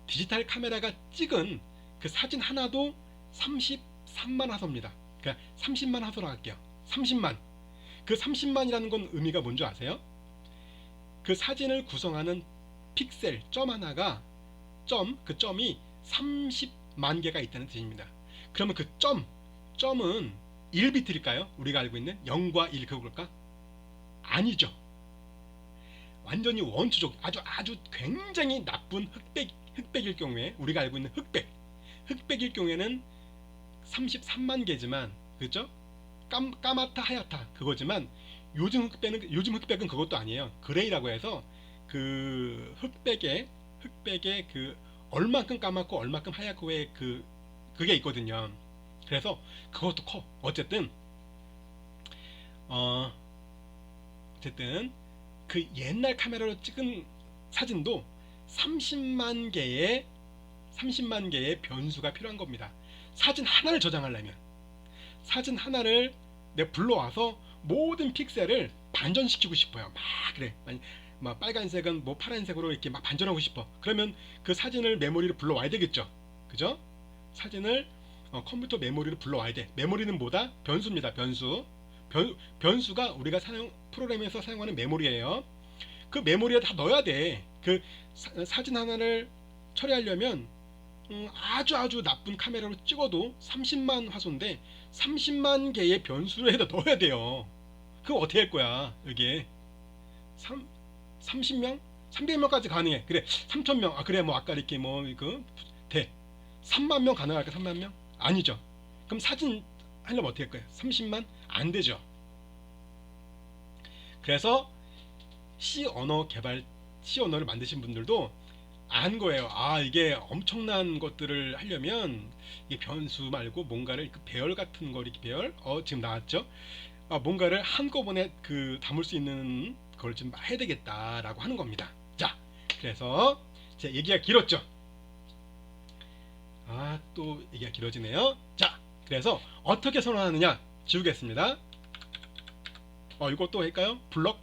디지털 카메라가 찍은 그 사진 하나도 33만 화소입니다. 그러니까 30만 화소로 할게요. 30만. 그 30만이라는 건 의미가 뭔지 아세요? 그 사진을 구성하는 픽셀 점 하나가 그 점이 30만 개가 있다는 뜻입니다. 그러면 그 점은 1비트일까요? 우리가 알고 있는 0과 1 그걸까? 아니죠. 완전히 원투족 아주 굉장히 나쁜 흑백일 경우에 우리가 알고 있는 흑백일 경우에는 33만 개지만 그렇죠? 까맣다 하얗다 그거지만 요즘 흑백은 그것도 아니에요. 그레이라고 해서 그 흑백의 그 얼만큼 까맣고 얼만큼 하얗고의 그게 있거든요. 그래서 그것도 커. 어쨌든 그 옛날 카메라로 찍은 사진도 30만 개의 변수가 필요한 겁니다. 사진 하나를 저장하려면 사진 하나를 내가 불러와서 모든 픽셀을 반전시키고 싶어요. 막 그래. 막 빨간색은 뭐 파란색으로 이렇게 막 반전하고 싶어. 그러면 그 사진을 메모리로 불러와야 되겠죠. 그죠? 사진을 컴퓨터 메모리로 불러와야 돼. 메모리는 뭐다? 변수입니다. 변수가 우리가 프로그램에서 사용하는 메모리예요. 그 메모리에 다 넣어야 돼. 그 사진 하나를 처리하려면 아주 나쁜 카메라로 찍어도 30만 화소인데 30만 개의 변수를 해다 넣어야 돼요. 그거 어떻게 할 거야? 여기에 30명? 300명까지 가능해. 그래 3000명. 그래 뭐 아까 이렇게 뭐 돼. 3만 명 가능할까? 3만 명? 아니죠. 그럼 사진 하려면 어떻게 할 거예요? 30만? 안 되죠. 그래서 C 언어를 만드신 분들도 안 거예요. 이게 엄청난 것들을 하려면 이게 변수 말고 뭔가를 배열 같은 거 이렇게 지금 나왔죠? 뭔가를 한꺼번에 담을 수 있는 걸 좀 해야 되겠다라고 하는 겁니다. 자, 그래서 제 얘기가 길었죠. 또 얘기가 길어지네요. 자, 그래서 어떻게 선언하느냐 지우겠습니다. 이것도 할까요? 블럭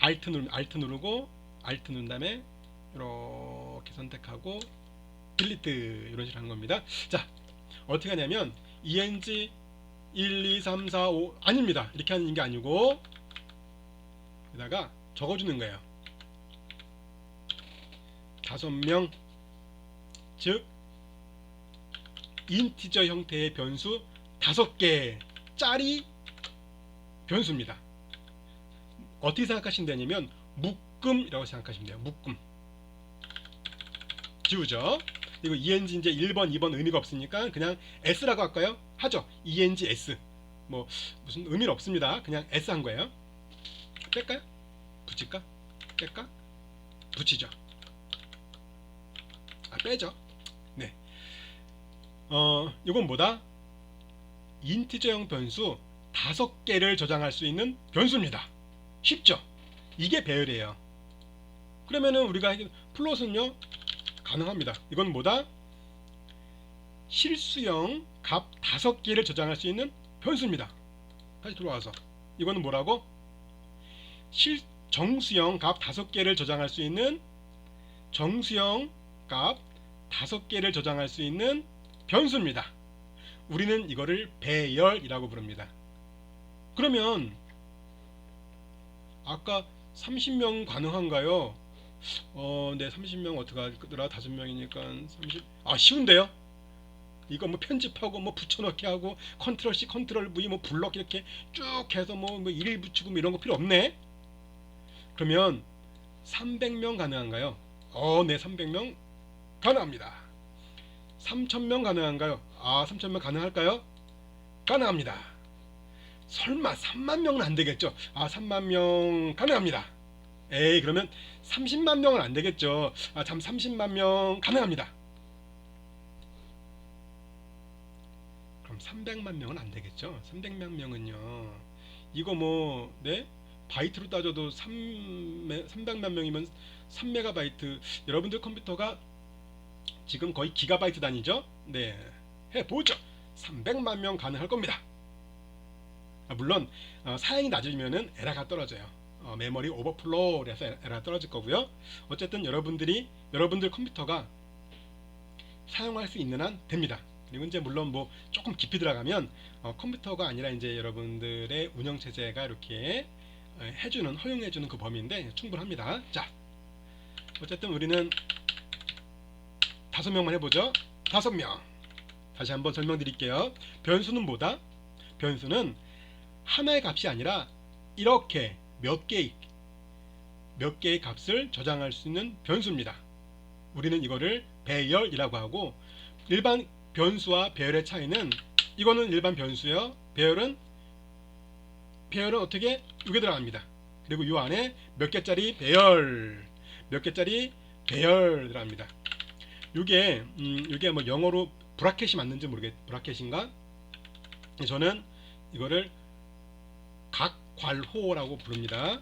Alt 누르고 Alt 누른 다음에 이렇게 선택하고 딜리트 이런 식으로 하는 겁니다. 자, 어떻게 하냐면 ENG 1, 2, 3, 4, 5 아닙니다. 이렇게 하는 게 아니고 여기다가 적어주는 거예요. 5명 즉 인티저 형태의 변수 5개짜리 변수입니다. 어떻게 생각하시면 되냐면 묶음이라고 생각하시면 돼요. 묶음. 지우죠. 이거 ENG 이제 1번, 2번 의미가 없으니까 그냥 S라고 할까요? 하죠. ENG S. 뭐 무슨 의미는 없습니다. 그냥 S 한 거예요. 뺄까요? 붙일까? 뺄까? 붙이죠. 빼죠. 네. 이건 뭐다? 인티저형 변수 5개를 저장할 수 있는 변수입니다. 쉽죠? 이게 배열이에요. 그러면은 우리가 플롯은요 가능합니다. 이건 뭐다? 실수형 값 5개를 저장할 수 있는 변수입니다. 다시 들어와서 이거는 뭐라고? 정수형 값 5개를 저장할 수 있는 정수형 값 5개를 저장할 수 있는 변수입니다. 우리는 이거를 배열이라고 부릅니다. 그러면 아까 30명 가능한가요? 네, 30명 어떻게 하더라? 5명이니까 30. 쉬운데요? 이거 뭐 편집하고 뭐 붙여넣기 하고 컨트롤 C 컨트롤 V 뭐 블럭 이렇게 쭉 해서 뭐 일 붙이고 뭐 이런 거 필요 없네. 그러면 300명 가능한가요? 네, 300명 가능합니다. 3,000명 가능한가요? 3,000명 가능할까요? 가능합니다. 설마 3만 명은 안 되겠죠? 3만 명 가능합니다. 에이, 그러면 30만 명은 안 되겠죠? 참, 30만 명 가능합니다. 그럼 300만 명은 안 되겠죠? 300만 명은요. 이거 뭐, 네? 바이트로 따져도 300만 명이면 3메가바이트. 여러분들 컴퓨터가 지금 거의 기가바이트 단위죠? 네. 해보죠. 300만 명 가능할 겁니다. 물론 사양이 낮으면은 에러가 떨어져요. 메모리 오버플로우라서 에러가 떨어질 거고요. 어쨌든 여러분들 컴퓨터가 사용할 수 있는 한 됩니다. 그리고 이제 물론 뭐 조금 깊이 들어가면 컴퓨터가 아니라 이제 여러분들의 운영 체제가 이렇게 허용해주는 그 범위인데 충분합니다. 자, 어쨌든 우리는 5명만 해보죠. 5명. 다시 한번 설명드릴게요. 변수는 뭐다? 변수는 하나의 값이 아니라 이렇게 몇 개의 값을 저장할 수 있는 변수입니다. 우리는 이거를 배열이라고 하고, 일반 변수와 배열의 차이는, 이거는 일반 변수요. 배열은 어떻게? 이게 들어갑니다. 그리고 이 안에 몇 개짜리 배열 들어갑니다. 이게 뭐 영어로 브라켓이 맞는지 브라켓인가? 저는 이거를 각괄호라고 부릅니다.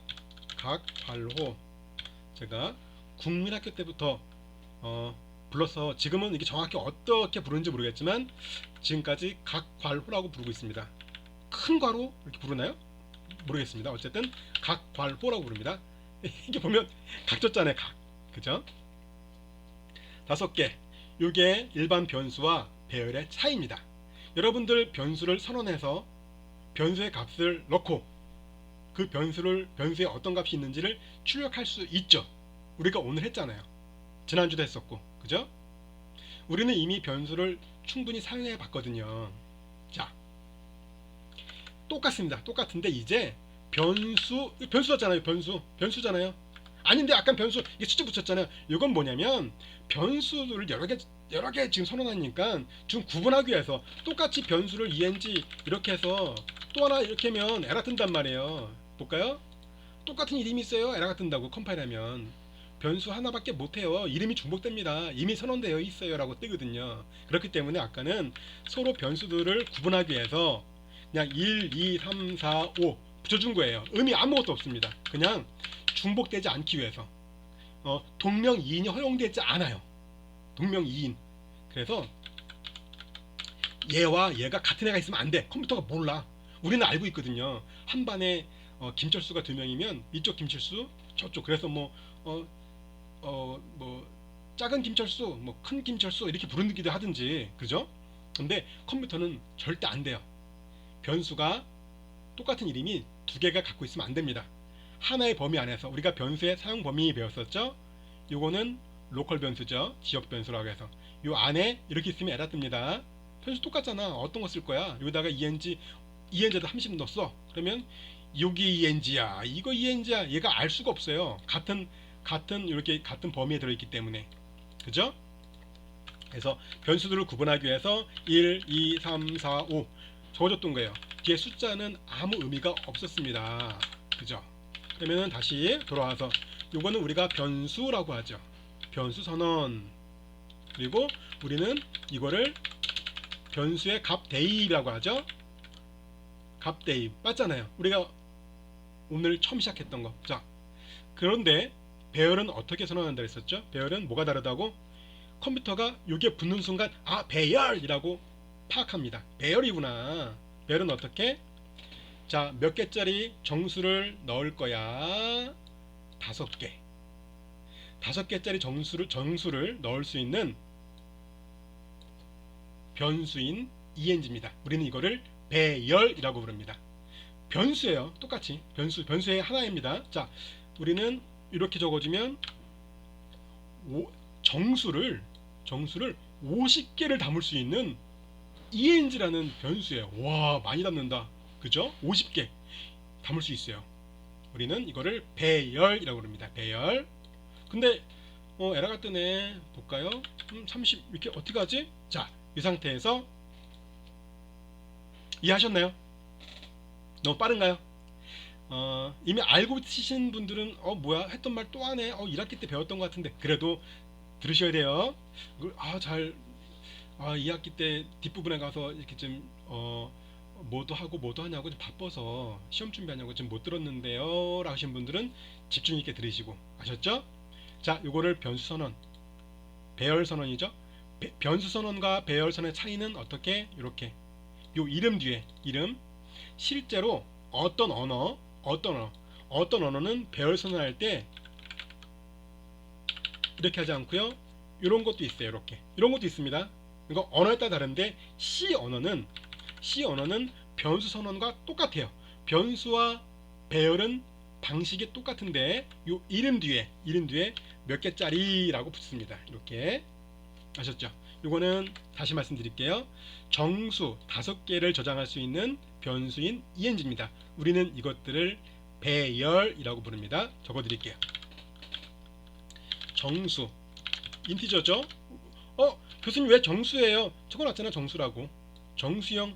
각괄호. 제가 국민학교 때부터 불러서 지금은 이게 정확히 어떻게 부르는지 모르겠지만 지금까지 각괄호라고 부르고 있습니다. 큰 괄호 이렇게 부르나요? 모르겠습니다. 어쨌든 각괄호라고 부릅니다. 이게 보면 각졌잖아요. 그죠? 5개. 이게 일반 변수와 배열의 차이입니다. 여러분들 변수를 선언해서 변수의 값을 넣고 그 변수에 어떤 값이 있는지를 출력할 수 있죠. 우리가 오늘 했잖아요. 지난주도 했었고, 그죠? 우리는 이미 변수를 충분히 사용해 봤거든요. 자, 똑같습니다. 똑같은데 이제 변수잖아요. 변수잖아요. 아닌데 아까 변수 이게 숫자 붙였잖아요. 이건 뭐냐면 변수를 여러 개 지금 선언하니까 좀 구분하기 위해서 똑같이 변수를 ENG 이렇게 해서 또 하나 이렇게 하면 에러 뜬단 말이에요. 볼까요? 똑같은 이름이 있어요. 에러가 뜬다고 컴파일하면. 변수 하나밖에 못해요. 이름이 중복됩니다. 이미 선언되어 있어요 라고 뜨거든요. 그렇기 때문에 아까는 서로 변수들을 구분하기 위해서 그냥 1, 2, 3, 4, 5 붙여준 거예요. 의미 아무것도 없습니다. 그냥 중복되지 않기 위해서. 동명이인이 허용되지 않아요. 동명이인. 그래서 얘와 얘가 같은 애가 있으면 안 돼. 컴퓨터가 몰라. 우리는 알고 있거든요. 한 반에 김철수가 2명이면 이쪽 김철수, 저쪽. 그래서 뭐 작은 김철수, 뭐 큰 김철수 이렇게 부르기도 하든지, 그죠? 근데 컴퓨터는 절대 안 돼요. 변수가 똑같은 이름이 2개가 갖고 있으면 안 됩니다. 하나의 범위 안에서 우리가 변수의 사용 범위 배웠었죠? 요거는 로컬 변수죠. 지역 변수라고 해서 요 안에 이렇게 있으면 에러 뜹니다. 변수 똑같잖아. 어떤 거 쓸 거야? 여기다가 ENG에다 30 넣었어. 그러면 여기 ENG야. 이거 ENG야. 얘가 알 수가 없어요. 같은 범위에 들어있기 때문에. 그죠? 그래서 변수들을 구분하기 위해서 1, 2, 3, 4, 5 적어줬던 거예요. 뒤에 숫자는 아무 의미가 없었습니다. 그죠? 그러면은 다시 돌아와서 요거는 우리가 변수라고 하죠. 변수 선언. 그리고 우리는 이거를 변수의 값 대입이라고 하죠. 값 대입 맞잖아요. 우리가 오늘 처음 시작했던 거. 자, 그런데 배열은 어떻게 선언한다 했었죠? 배열은 뭐가 다르다고? 컴퓨터가 요게 붙는 순간 배열이라고 파악합니다. 배열이구나. 배열은 어떻게? 자, 몇 개짜리 정수를 넣을 거야? 5개. 5개짜리 정수를 넣을 수 있는 변수인 ENG입니다. 우리는 이거를 배열이라고 부릅니다. 변수예요. 똑같이 변수의 하나입니다. 자, 우리는 이렇게 적어주면 정수를 50개를 담을 수 있는 ENG라는 변수예요. 와, 많이 담는다. 그죠? 50개 담을 수 있어요. 우리는 이거를 배열이라고 합니다. 배열. 근데 에러가 뜨네. 볼까요? 30 이렇게 어떻게 하지? 자, 이 상태에서 이해하셨나요? 너무 빠른가요? 이미 알고 치신 분들은 뭐야 했던 말 또 하네. 1학기 때 배웠던 것 같은데 그래도 들으셔야 돼요. 잘 2학기 때 뒷부분에 가서 이렇게 좀 뭐도 하고 뭐도 하냐고 좀 바빠서 시험 준비하냐고 좀 못 들었는데요 라고 하신 분들은 집중 있게 들으시고 아셨죠? 자, 요거를 변수 선언, 배열 선언이죠. 변수 선언과 배열 선언의 차이는 어떻게? 이렇게 요 이름 뒤에 이름, 실제로 어떤 언어는 배열 선언할 때 이렇게 하지 않고요. 이런 것도 있어요. 이렇게 이런 것도 있습니다. 이거 언어에 따라 다른데 C 언어는 변수 선언과 똑같아요. 변수와 배열은 방식이 똑같은데 요 이름 뒤에 몇 개짜리라고 붙습니다. 이렇게 아셨죠? 요거는 다시 말씀드릴게요. 정수 5개를 저장할 수 있는 변수인 ENG입니다. 우리는 이것들을 배열이라고 부릅니다. 적어드릴게요. 정수 인티저죠? 교수님 왜 정수예요? 적어놨잖아. 정수라고. 정수형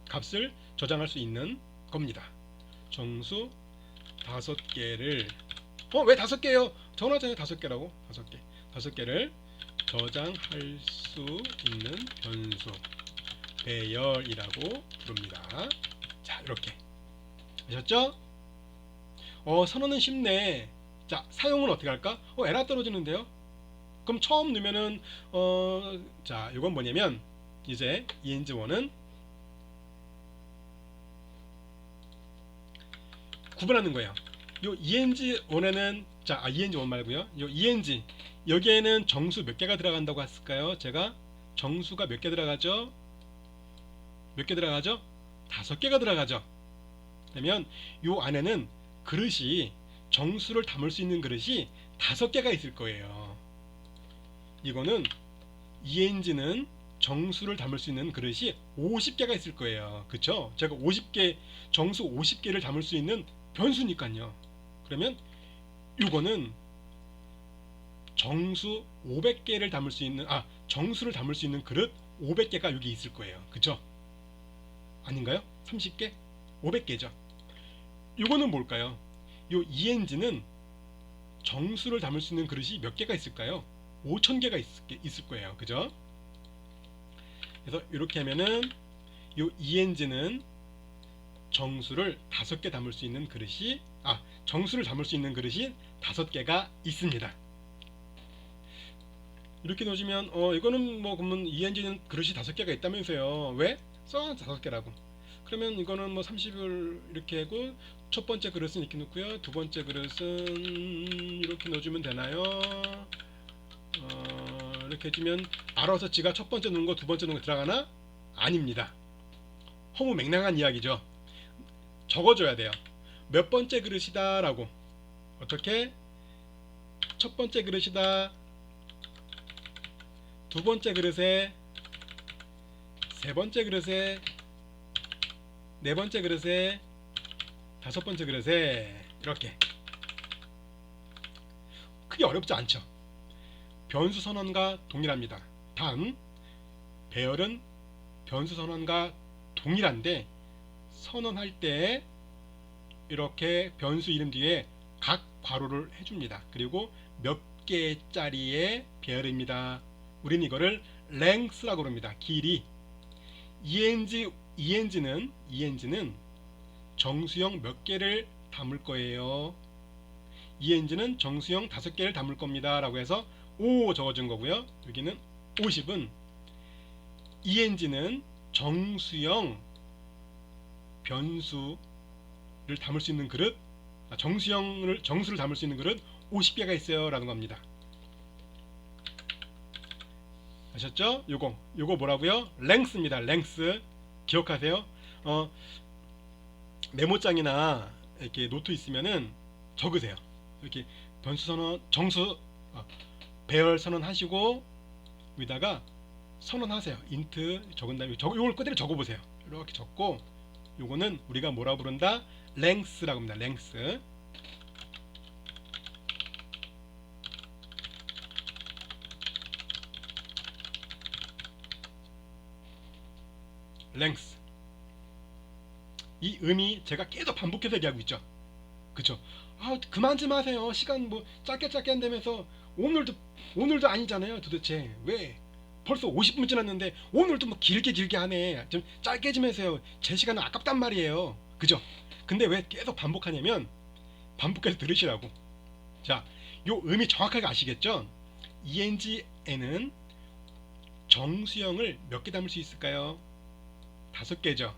값을 저장할 수 있는 겁니다. 정수 5개를 왜 5개요? 적어놨잖아요. 5개라고. 5개를 저장할 수 있는 변수 배열이라고 부릅니다. 자, 이렇게 아셨죠? 선언은 쉽네. 자, 사용은 어떻게 할까? 에러 떨어지는데요. 그럼 처음 넣으면은 자, 이건 뭐냐면 이제 ENG1은 구분하는 거예요. 요 ENG1에는 ENG1 말고요. 요 ENG 여기에는 정수 몇 개가 들어간다고 했을까요? 제가 정수가 몇 개 들어가죠? 5개가 들어가죠. 그러면 요 안에는 그릇이 정수를 담을 수 있는 그릇이 5개가 있을 거예요. 이거는 ENG는 정수를 담을 수 있는 그릇이 50개가 있을 거예요. 그쵸? 제가 정수 50개를 담을 수 있는 변수니까요. 그러면 이거는 정수 500개를 담을 수 있는 정수를 담을 수 있는 그릇 500개가 여기 있을 거예요. 그쵸? 아닌가요? 30개? 500개죠. 이거는 뭘까요? 요 ENG는 정수를 담을 수 있는 그릇이 몇 개가 있을까요? 5000개가 있을 거예요. 그죠? 그래서 이렇게 하면은 요 ENG는 정수를 5개 담을 수 있는 그릇이 정수를 담을 수 있는 그릇이 5개가 있습니다. 이렇게 놓으시면 이거는 뭐 그러면 ENG는 그릇이 5개가 있다면서요. 왜? 써 5개라고. 그러면 이거는 뭐 30을 이렇게 하고 첫 번째 그릇은 이렇게 놓고요. 두 번째 그릇은 이렇게 넣어주면 되나요? 이렇게 해주면 알아서 지가 첫 번째 놓은 거 두 번째 놓은 거 들어가나? 아닙니다. 허무맹랑한 이야기죠. 적어줘야 돼요. 몇 번째 그릇이다 라고. 어떻게? 첫 번째 그릇이다, 두 번째 그릇에, 세 번째 그릇에, 네 번째 그릇에, 다섯 번째 그릇에, 이렇게. 크게 어렵지 않죠. 변수 선언과 동일합니다. 단 배열은 변수 선언과 동일한데 선언할 때 이렇게 변수 이름 뒤에 각 괄호를 해줍니다. 그리고 몇 개짜리의 배열입니다. 우리는 이거를 length라고 합니다. 길이. ENG는 정수형 몇 개를 담을 거예요. ENG는 정수형 5개를 담을 겁니다. 라고 해서 5 적어준 거고요. 여기는 50은 ENG는 정수형 변수를 담을 수 있는 그릇, 정수를 담을 수 있는 그릇 50개가 있어요 라는 겁니다. 아셨죠? 요거 뭐라고요? length입니다. length 기억하세요. 메모장이나 이렇게 노트 있으면은 적으세요. 이렇게 변수 선언, 정수 배열 선언하시고 여기다가 선언하세요. 인트 적은 다음에 요걸 그대로 적어보세요. 이렇게 적고 요거는 우리가 뭐라 부른다? length라고 합니다. length. length. 이 의미 제가 계속 반복해서 얘기하고 있죠. 그쵸? 그만 좀 하세요. 시간 뭐 짧게 한다면서 오늘도 아니잖아요. 도대체 왜 벌써 50분 지났는데 오늘도 뭐 길게 하네. 좀 짧게 좀 하세요. 제 시간은 아깝단 말이에요. 그죠? 근데 왜 계속 반복하냐면 반복해서 들으시라고. 자, 요 의미 정확하게 아시겠죠? eng는 정수형을 몇 개 담을 수 있을까요? 5개죠.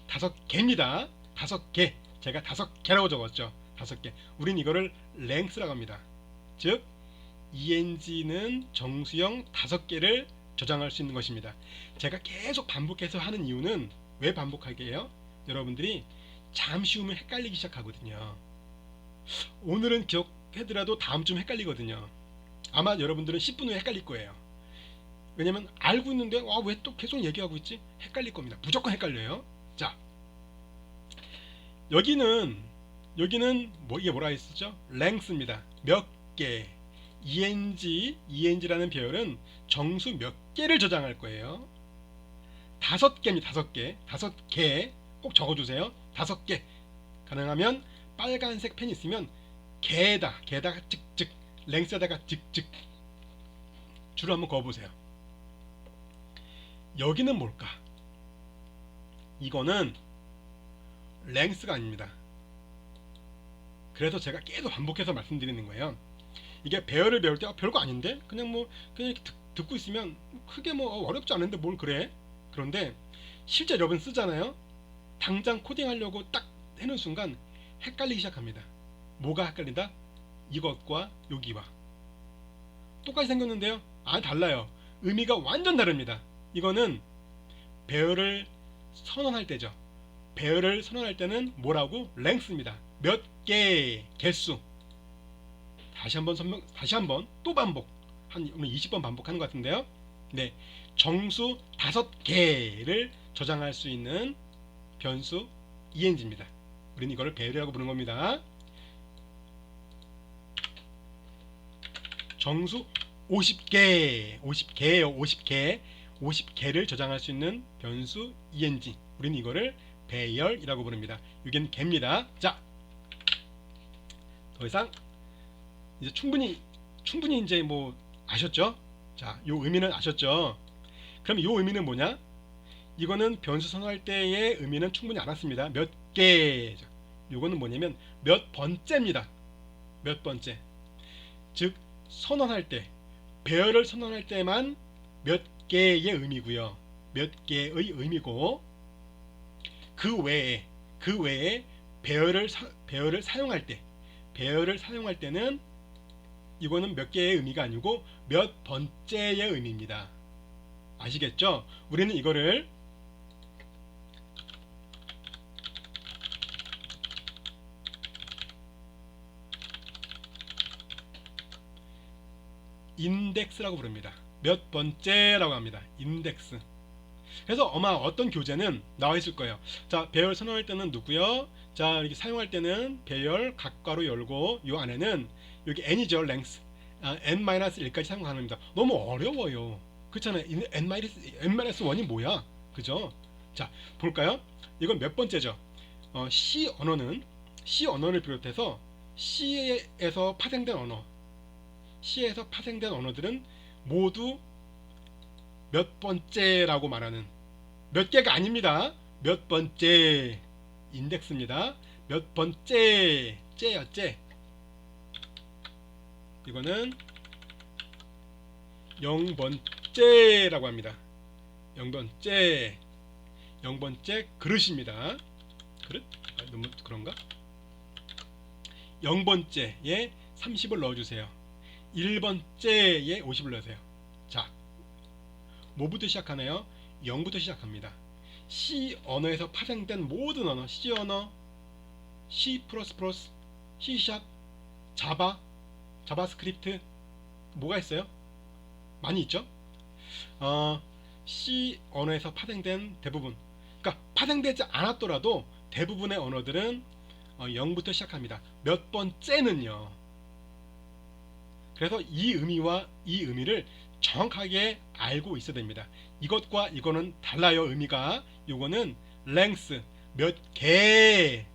5개입니다. 5개. 제가 5개라고 적었죠. 5개. 우린 이거를 length라고 합니다. 즉 eng는 정수형 5개를 저장할 수 있는 것입니다. 제가 계속 반복해서 하는 이유는 왜 반복하게 해요? 여러분들이 잠시 후면 헷갈리기 시작하거든요. 오늘은 기억해더라도 다음 주면 헷갈리거든요. 아마 여러분들은 10분 후에 헷갈릴 거예요. 왜냐면 알고 있는데 왜 또 계속 얘기하고 있지? 헷갈릴 겁니다. 무조건 헷갈려요. 자, 여기는 이게 뭐라 했었죠? length입니다. 몇 개. eng라는 배열은 정수 몇 개를 저장할 거예요. 5개입니다. 5개. 5개 꼭 적어주세요. 5개. 가능하면 빨간색 펜 있으면 개에다가 찍찍 length에다가 찍찍 줄을 한번 그어보세요. 여기는 뭘까? 이거는 length가 아닙니다. 그래서 제가 계속 반복해서 말씀드리는 거예요. 이게 배열을 배울 때 별거 아닌데 그냥 이렇게 듣고 있으면 크게 어렵지 않은데 뭘 그래? 그런데 실제 여러분 쓰잖아요. 당장 코딩하려고 딱 해놓은 순간 헷갈리기 시작합니다. 뭐가 헷갈린다? 이것과 여기와 똑같이 생겼는데요. 달라요. 의미가 완전 다릅니다. 이거는 배열을 선언할 때죠. 배열을 선언할 때는 뭐라고? length입니다. 몇 개, 개수. 다시 한번 또 반복. 오늘 20번 반복하는 것 같은데요. 네, 정수 5개를 저장할 수 있는 변수 eng입니다. 우리는 이거를 배열이라고 부르는 겁니다. 정수 50개예요. 50개를 저장할 수 있는 변수 eng. 우리는 이거를 배열이라고 부릅니다. 이게 개입니다. 자, 더 이상 이제 충분히 이제 아셨죠? 자, 요 의미는 아셨죠? 그럼 요 의미는 뭐냐? 이거는 변수 선언할 때의 의미는 충분히 알았습니다. 몇 개. 요거는 뭐냐면 몇 번째입니다. 몇 번째. 즉 선언할 때, 배열을 선언할 때만 몇 개의 의미고요. 몇 개의 의미고 그 외에 배열을 사용할 때는 이거는 몇 개의 의미가 아니고 몇 번째의 의미입니다. 아시겠죠? 우리는 이거를 인덱스라고 부릅니다. 몇 번째라고 합니다. 인덱스. 그래서 아마 어떤 교재는 나와 있을 거예요. 자, 배열 선언할 때는 누구요? 자, 이렇게 사용할 때는 배열 각괄호 열고 요 안에는 여기 n이죠. length. n-1까지 사용 가능합니다. 너무 어려워요. 그렇잖아요. n-1이 뭐야? 그죠? 자, 볼까요? 이건 몇 번째죠? C 언어를 비롯해서 C에서 파생된 언어들은 모두 몇 번째라고 말하는, 몇 개가 아닙니다. 몇 번째 인덱스입니다. 몇 번째 째요. 이거는 0번째라고 합니다. 0번째 그릇입니다. 그릇? 너무 그런가? 0번째에 30을 넣어주세요. 1번째에 50을 넣으세요. 자, 뭐부터 시작하나요? 0부터 시작합니다. C 언어에서 파생된 모든 언어, C 언어, C++, C#, 자바스크립트, 뭐가 있어요? 많이 있죠? 어, C 언어에서 파생된 대부분, 그러니까 파생되지 않았더라도 대부분의 언어들은 0부터 시작합니다. 몇 번째는요. 그래서 이 의미와 이 의미를 정확하게 알고 있어야 됩니다. 이것과 이거는 달라요. 의미가. 요거는 length, 몇 개.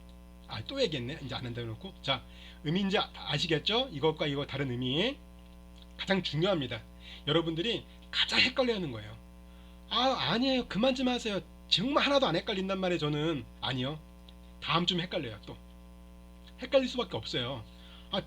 또 얘기했네. 이제 안 한다고 놓고. 자, 의미 이제 아시겠죠? 이것과 이거 다른 의미. 가장 중요합니다. 여러분들이 가장 헷갈려하는 거예요. 아니에요. 그만 좀 하세요. 정말 하나도 안 헷갈린단 말이에요. 저는 아니요. 다음 좀 헷갈려요. 또 헷갈릴 수밖에 없어요.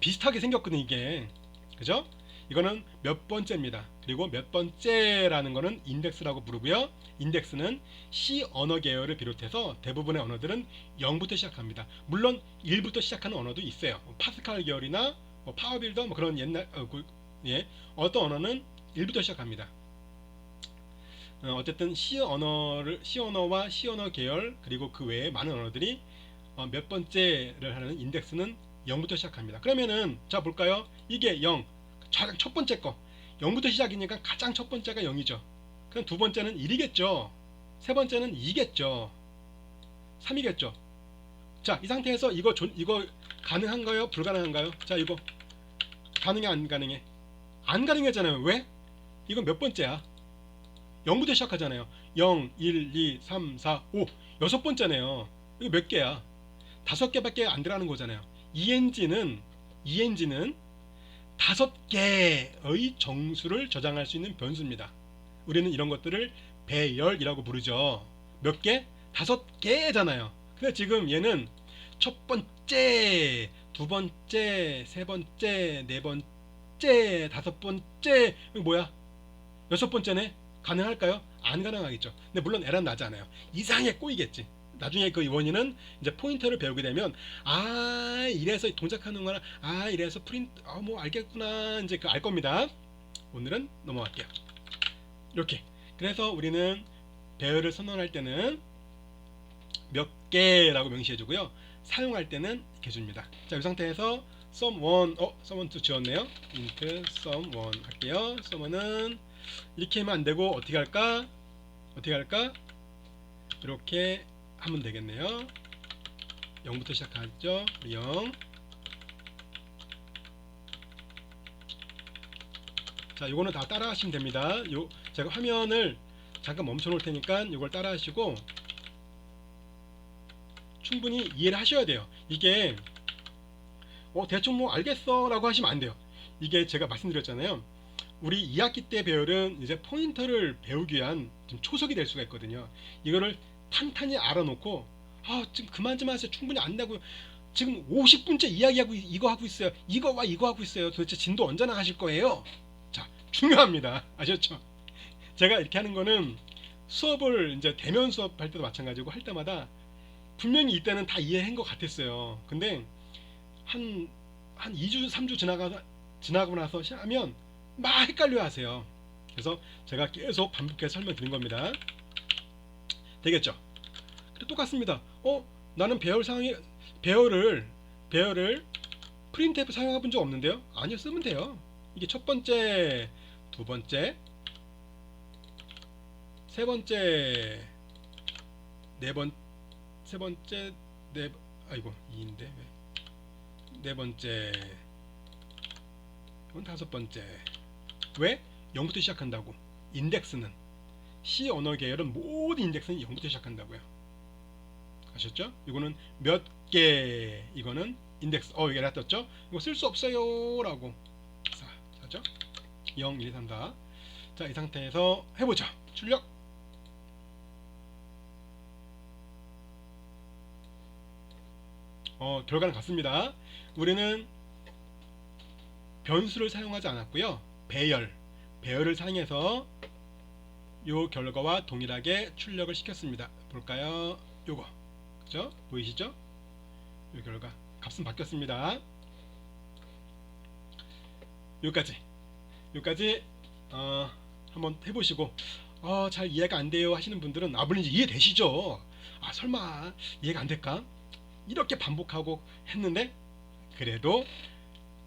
비슷하게 생겼거든 이게. 그죠? 이거는 몇 번째입니다. 그리고 몇 번째라는 거는 인덱스라고 부르고요. 인덱스는 C 언어 계열을 비롯해서 대부분의 언어들은 0부터 시작합니다. 물론 1부터 시작하는 언어도 있어요. 파스칼 계열이나 파워빌더 그런 옛날 어떤 언어는 1부터 시작합니다. 어쨌든 C 언어와 C 언어 계열 그리고 그 외에 많은 언어들이 몇 번째를 하는 인덱스는 0부터 시작합니다. 그러면은 자 볼까요? 이게 0, 가장 첫 번째 거 0부터 시작이니까 가장 첫 번째가 0이죠. 그럼 두 번째는 1이겠죠. 세 번째는 2겠죠. 3이겠죠. 자, 이 상태에서 이거 가능한가요? 불가능한가요? 자, 이거 가능해 안 가능해? 안 가능하잖아요. 왜? 이건 몇 번째야? 0부터 시작하잖아요. 0, 1, 2, 3, 4, 5 여섯 번째네요. 이거 몇 개야? 5개밖에 안 들어가는 거잖아요. ENG는 5개의 정수를 저장할 수 있는 변수입니다. 우리는 이런 것들을 배열이라고 부르죠. 몇 개? 5개잖아요. 근데 지금 얘는 첫 번째, 두 번째, 세 번째, 네 번째, 다섯 번째, 이거 뭐야? 여섯 번째네? 가능할까요? 안 가능하겠죠. 근데 물론 에란 나지 않아요. 이상하게 꼬이겠지. 나중에 그 원인은 이제 포인터를 배우게 되면 이래서 동작하는구나, 이래서 프린트 뭐 알겠구나, 이제 그 알 겁니다. 오늘은 넘어갈게요. 이렇게. 그래서 우리는 배열을 선언할 때는 몇 개라고 명시해 주고요. 사용할 때는 이렇게 줍니다. 자, 이 상태에서 sum1 sum1 지웠네요. int sum1 할게요. sum은 이렇게 하면 안 되고 어떻게 할까? 이렇게 하면 되겠네요. 0부터 시작하죠. 0. 자, 요거는 다 따라 하시면 됩니다. 제가 화면을 잠깐 멈춰 놓을 테니까 이걸 따라 하시고 충분히 이해를 하셔야 돼요. 이게 대충 뭐 알겠어 라고 하시면 안 돼요. 이게 제가 말씀드렸잖아요. 우리 2학기 때 배열은 이제 포인터를 배우기 위한 좀 초석이 될 수가 있거든요. 이거를 탄탄히 알아놓고 지금 그만 좀 하세요. 충분히 안다고. 지금 50분째 이야기하고 이거 하고 있어요. 이거와 이거 하고 있어요. 도대체 진도 언제 나가실 거예요? 자, 중요합니다. 아셨죠? 제가 이렇게 하는 거는 수업을 이제 대면 수업할 때도 마찬가지고 할 때마다 분명히 이때는 다 이해한 것 같았어요. 근데 한 2주 3주 지나고 나서 하면 막 헷갈려 하세요. 그래서 제가 계속 반복해서 설명드린 겁니다. 되겠죠? 똑같습니다. 나는 배열을 프린트F 사용해 본 적 없는데요. 아니요, 쓰면 돼요. 이게 첫 번째, 두 번째, 세 번째, 세 번째, 아이고 2인데 네 번째, 이건 다섯 번째. 왜? 0부터 시작한다고. 인덱스는 C 언어 계열은 모든 인덱스는 0부터 시작한다고요. 아셨죠? 이거는 몇 개, 이거는 인덱스. 여기 에러 떴죠? 이거 쓸 수 없어요 라고. 자죠? 0, 1, 2, 3, 4. 자, 이 상태에서 해보자. 출력. 결과는 같습니다. 우리는 변수를 사용하지 않았고요. 배열을 사용해서 요 결과와 동일하게 출력을 시켰습니다. 볼까요? 요거. 그죠? 보이시죠? 요 결과. 값은 바뀌었습니다. 여기까지 한번 해보시고 잘 이해가 안 돼요 하시는 분들은 물론 이제 이해되시죠? 설마 이해가 안 될까? 이렇게 반복하고 했는데 그래도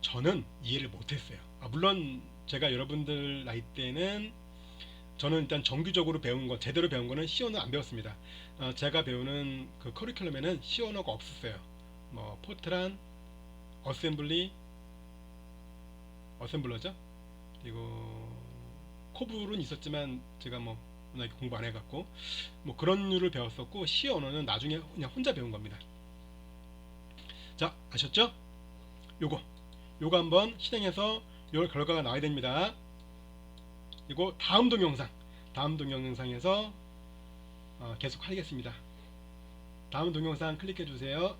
저는 이해를 못했어요. 물론 제가 여러분들 나이 때는 저는 일단 정규적으로 배운 거, 제대로 배운 거는 C 언어 안 배웠습니다. 제가 배우는 그 커리큘럼에는 C 언어가 없었어요. 뭐 포트란, 어셈블리, 어셈블러죠. 그리고 코블은 있었지만 제가 뭐 워낙에 공부 안 해갖고 뭐 그런 류를 배웠었고, C 언어는 나중에 그냥 혼자 배운 겁니다. 자, 아셨죠? 요거 한번 실행해서 요 결과가 나와야 됩니다. 그리고 다음 동영상에서 계속 하겠습니다. 다음 동영상 클릭해 주세요.